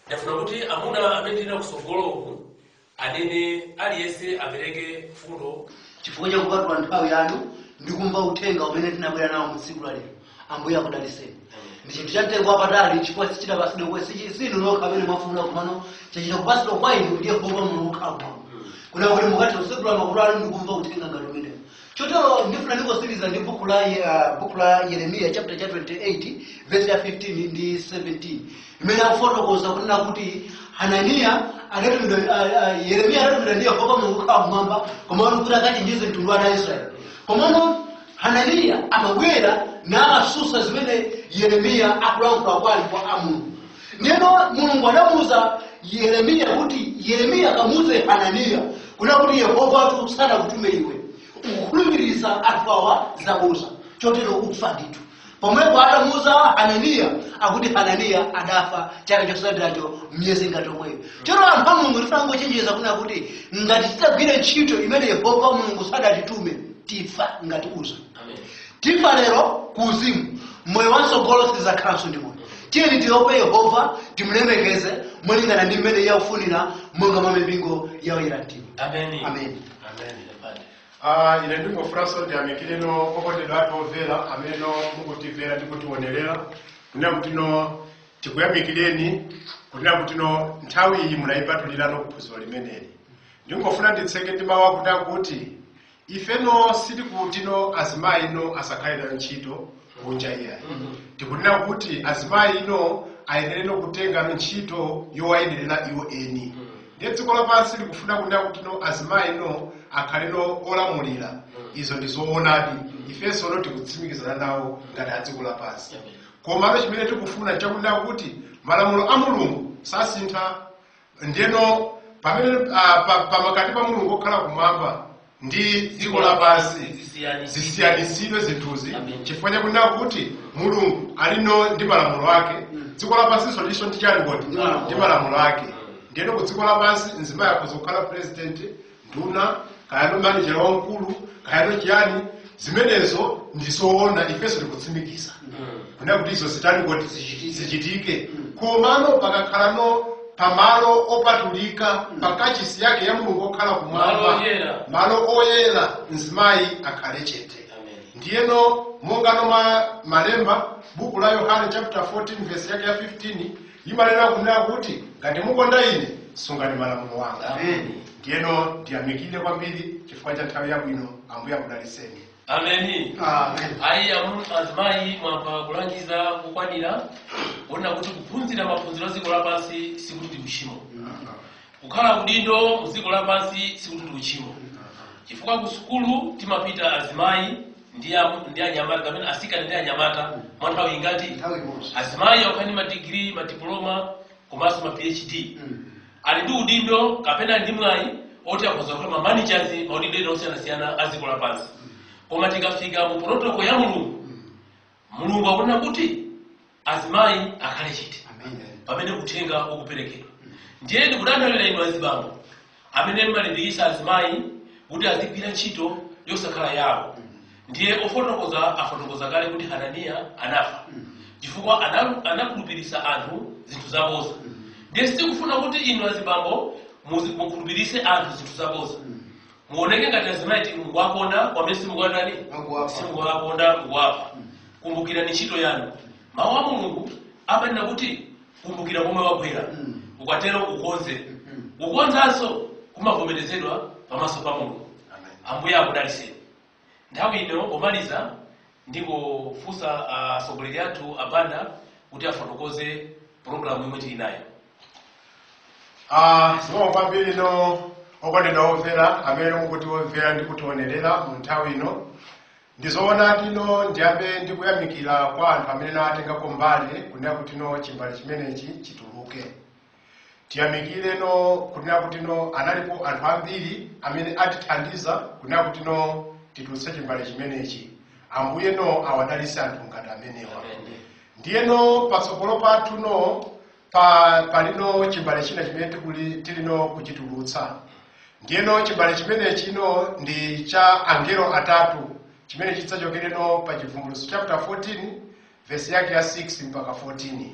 ndafuna kuti amuna amene tili kusogoloku anene aliyense apereke fundo chifukwa cha kupatula nthawi yanu ndi kumva uthenga umene tinabwera nawo mu tsiku la lero. Ambuye akudaliseni. Ndi chinthu cha mtengo wapatali chifukwa sichita pasidwe kwesi sinu nokha amene mwafuna kumano chachita kupasidwa kwa inu ndi Yehova Mulungu wakhamwa. Kuna kuti mukati usegula makulu anu ndi kumva uthenga ngati umene. Chotero ndifuna ndikosiriza ndi buku la Yeremiya chapter cha 28 verse ya 15 ndi 17 imene akufotokoza kunena kuti Hananiya Yeremiya anatumidwa ndi Yehova Mulungu wakumwamba koma kuti akachinjize mtundu wa Israeli komano Hananiya amabwera nakasusa zimene Yeremiya akulankhula kwali kwa Mulungu. Neno Mulungu anamuza Yeremiya kuti Yeremiya akamuze Hananiya kuti Yehova atutsana kutume iwe ukukhulupirisa anthu awa zabusa chotero ukufa ndithu. Pomwepo adamuza Hananiya akuti Hananiya adafa chaka chosatiracho myezi ngati omweyo. Chero anthu a Mulungu tifuna kungochenjeza kuti ngati titagwira ntchito imene Yehova Mulungu sadatitume tifa ngati Uza. Tifa lero kuzimu moyo wansogolo sizakhalanso ndi moyo. Tiyeni tiope Yehova timulemekeze molingana ndi mmene yakufunira monga mwa mipingo yawo iratini. Amen. Amen. Ine ndingofuraso ndiyamikireno okondedwa athu omvera amene mukutimvera ndi kutionerera kunena kutino tikuyamikireni kunena kutino nthawi iyi munayipatulirano kuphunziro limeneli. Ndingofuna nditseke ndi mawu akuti ifeno sitikutino azimayi ino asakhale nayo ntchito kunja iyayi. Tikunena kuti azimayi ino ayenereno kutenga ntchito yowayenerera iwo eni. Ndiye dziko lapansi likufuna kunena kutino azimayi ino akhaleno olamulira. Izo ndizoonadi. Ifenso no tikutsimikizana nawo ngati a dziko lapansi. Koma chimene tikufuna chakunena kuti malamulo a Mulungu sasintha. Ndiyeno pamene pamakati pa Mulungu okhala kumwamba ndi dziko lapansi zisiyanisidwe zinthuzi chifukwa chakunena kuti Mulungu alino ndi malamulo ake. Dziko lapansinso liso ndi chani kodi ndi malamulo ake. Ndiyeno ku dziko lapansi nzima yakhoza kukhala president, nduna, kayano manager wamkulu, kayano chiyani, zimenezo ndizoona ifenso tikutsimikiza. Kunena kuti izo zitani kodi zichitike. Komano pakakhalano pamalo opatulika pakachisi yake ya Mulungu okhala kumwamba malo oyera nzimayi akhale chete. Ndiyeno mongano malemba buku la Yohane chapter 14 verse yake ya 15 imanena kunena kuti ngati mukonda ine sungani malamulo wanga. Ndiyeno ndiyamikire kwambiri chifukwa cha nthawi yabwino. Ambuye akudaliseni. Amen. Ayi azimayi mwamba kulangiza kukwanira ona kuti kuphunzira maphunziro dziko lapansi sikuti kuchimo. Kukhala kudindo muziko lapansi sikuti kuchimo. Chifukwa ku sukulu timapita azimayi ndi anyamata kapena asika ndi anyamata mwanthawi ingati azimayi okhani ma degree, ma diploma komanso ma PhD. Ali ndi udindo kapena ndi mwayi oti akhoza kukhala ma managers maudindo osiyanasiyana a dziko lapansi. Koma tikafika mu protocol ya Mulungu akunena kuti azimayi akhale chete pamene uthenga ukuperekedwa. Ndiye ndikudandaulira inu azibambo amene mmalimbikitsa azimayi kuti azigwira ntchito yosakhala yawo. Ndiye afotokoza kale kuti Hananiya anafa chifukwa anakhulupirisa anthu zinthu zaboza. Ndiye sikufuna kuti inu azibambo mukhulupirise anthu zinthu zaboza. Muoneke ngati azimayi mukuwakonda kwamene simukuwatani simukuwakonda mukuwapha. Kumbukirani ntchito yanu. Mawu a Mulungu amanena kuti kumbukira pomwe wagwera ukatero ukonze. Kukonzanso kumavomerezedwa pamaso pa Mulungu. Ambuye akudaliseni. Nthawi ino pomaliza ndingofunsa asogoleri athu apanda kuti afotokoze programu imwe tili nayo. Zimwe kwambiri no okondedwa omvera amene mukuti omvera ndi kutionerera mu nthawi ino. Ndizoona tino ndiyambe ndikuyamikira kwa anthu amene atengako mbali kunena kuti no chimbali chimenechi chituluke. Tiyamikire no kunena kuti no analipo anthu ambiri amene atithandiza kunena kuti no titulutse chimbali chimenechi. Ambuye no awadalitse anthu ngati amenewa. Ndiyeno patsogolo pathu no palino chimbali china chimene tilino kuchitulutsa. Ndiyeno chimbali chimenechi no ndi cha angelo atatu chimene chidzachokereno pa Chivumbulutso chapter 14 verse yake ya 6 mpaka 14.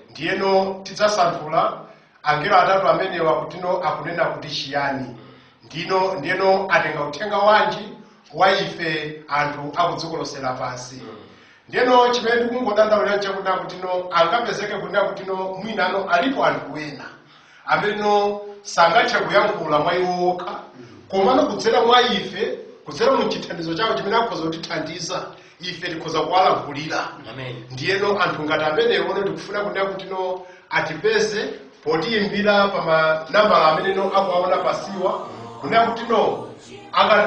Ndiyeno tidzasanthula angelo atatu amenewa kutino akunena kuti chiyani. Ndiyeno atenga uthenga wanji wa ife anthu akudziko lonse lapansi. Ndiyeno chimene ndikungodandaulira chakunena kutino angapezeke kunena kutino mwinano alipo anthu ena amene sangathe kuyankhula mwa iwo okha komano kudzera mwa ife kudzera mu chithandizo chawo chimene akhoza kutithandiza ife tikhoza kuwalankhulira. Ndiyeno anthu ngati amenewo ndikufuna kunena kutino atipeze potiyimbira pa manambala amene akuwaona pasiwa kunena kutino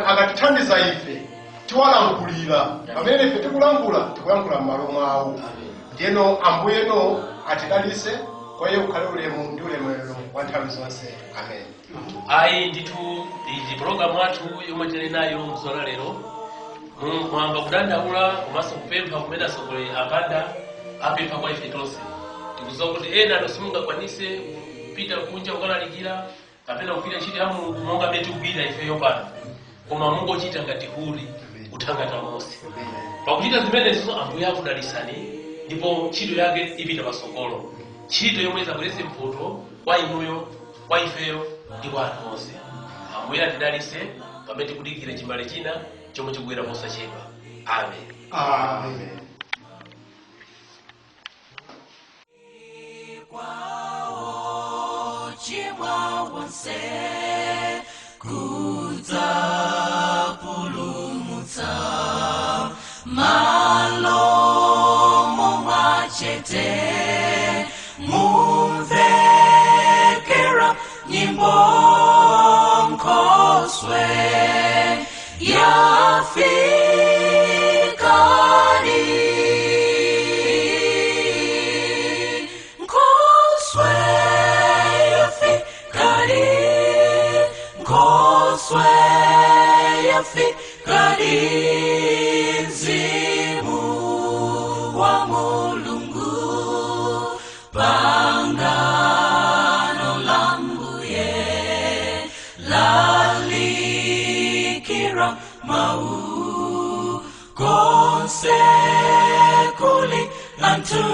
akatithandiza ife tiwalankulira pamene ife tikulankhula m'malo mwawo. Ndiyeno ambuyeno atidalise kwa iye ukhale ulemu ndi ulemerero wa nthawi zonse. Amen. Ayi ndithu ndi programu yathu yomwe tili nayo mzora lero mwamba kudandaula komanso kupempha kumene asogolera apanda apempha kwa ife tonse. Tikudziwa kuti ena asimungakwanise kupita kunja kukalalikira kapena kugwira ntchito ya Mulungu monga mmene tikugwira ifeyo pano, koma mungochita ngati huli kuthangata Mose. Pakuchita zimenezo Ambuye akudalisani ndipo ntchito yake ipita patsogolo, ntchito yomwe izabweretse mphotho kwa inuyo, kwa ifeyo ndi kwa anthu onse. Ambuye atidalise pamene tikudikira chimale china chomwe chikubwera posachedwa. Amen. Amen. Malomo wachete mumvekera nyimbo nkoswe yafikari nkoswe yafikari nkoswe yafikari Mzimu wa Mulungu pangano la Mbuye lalikira mau konse kuli antu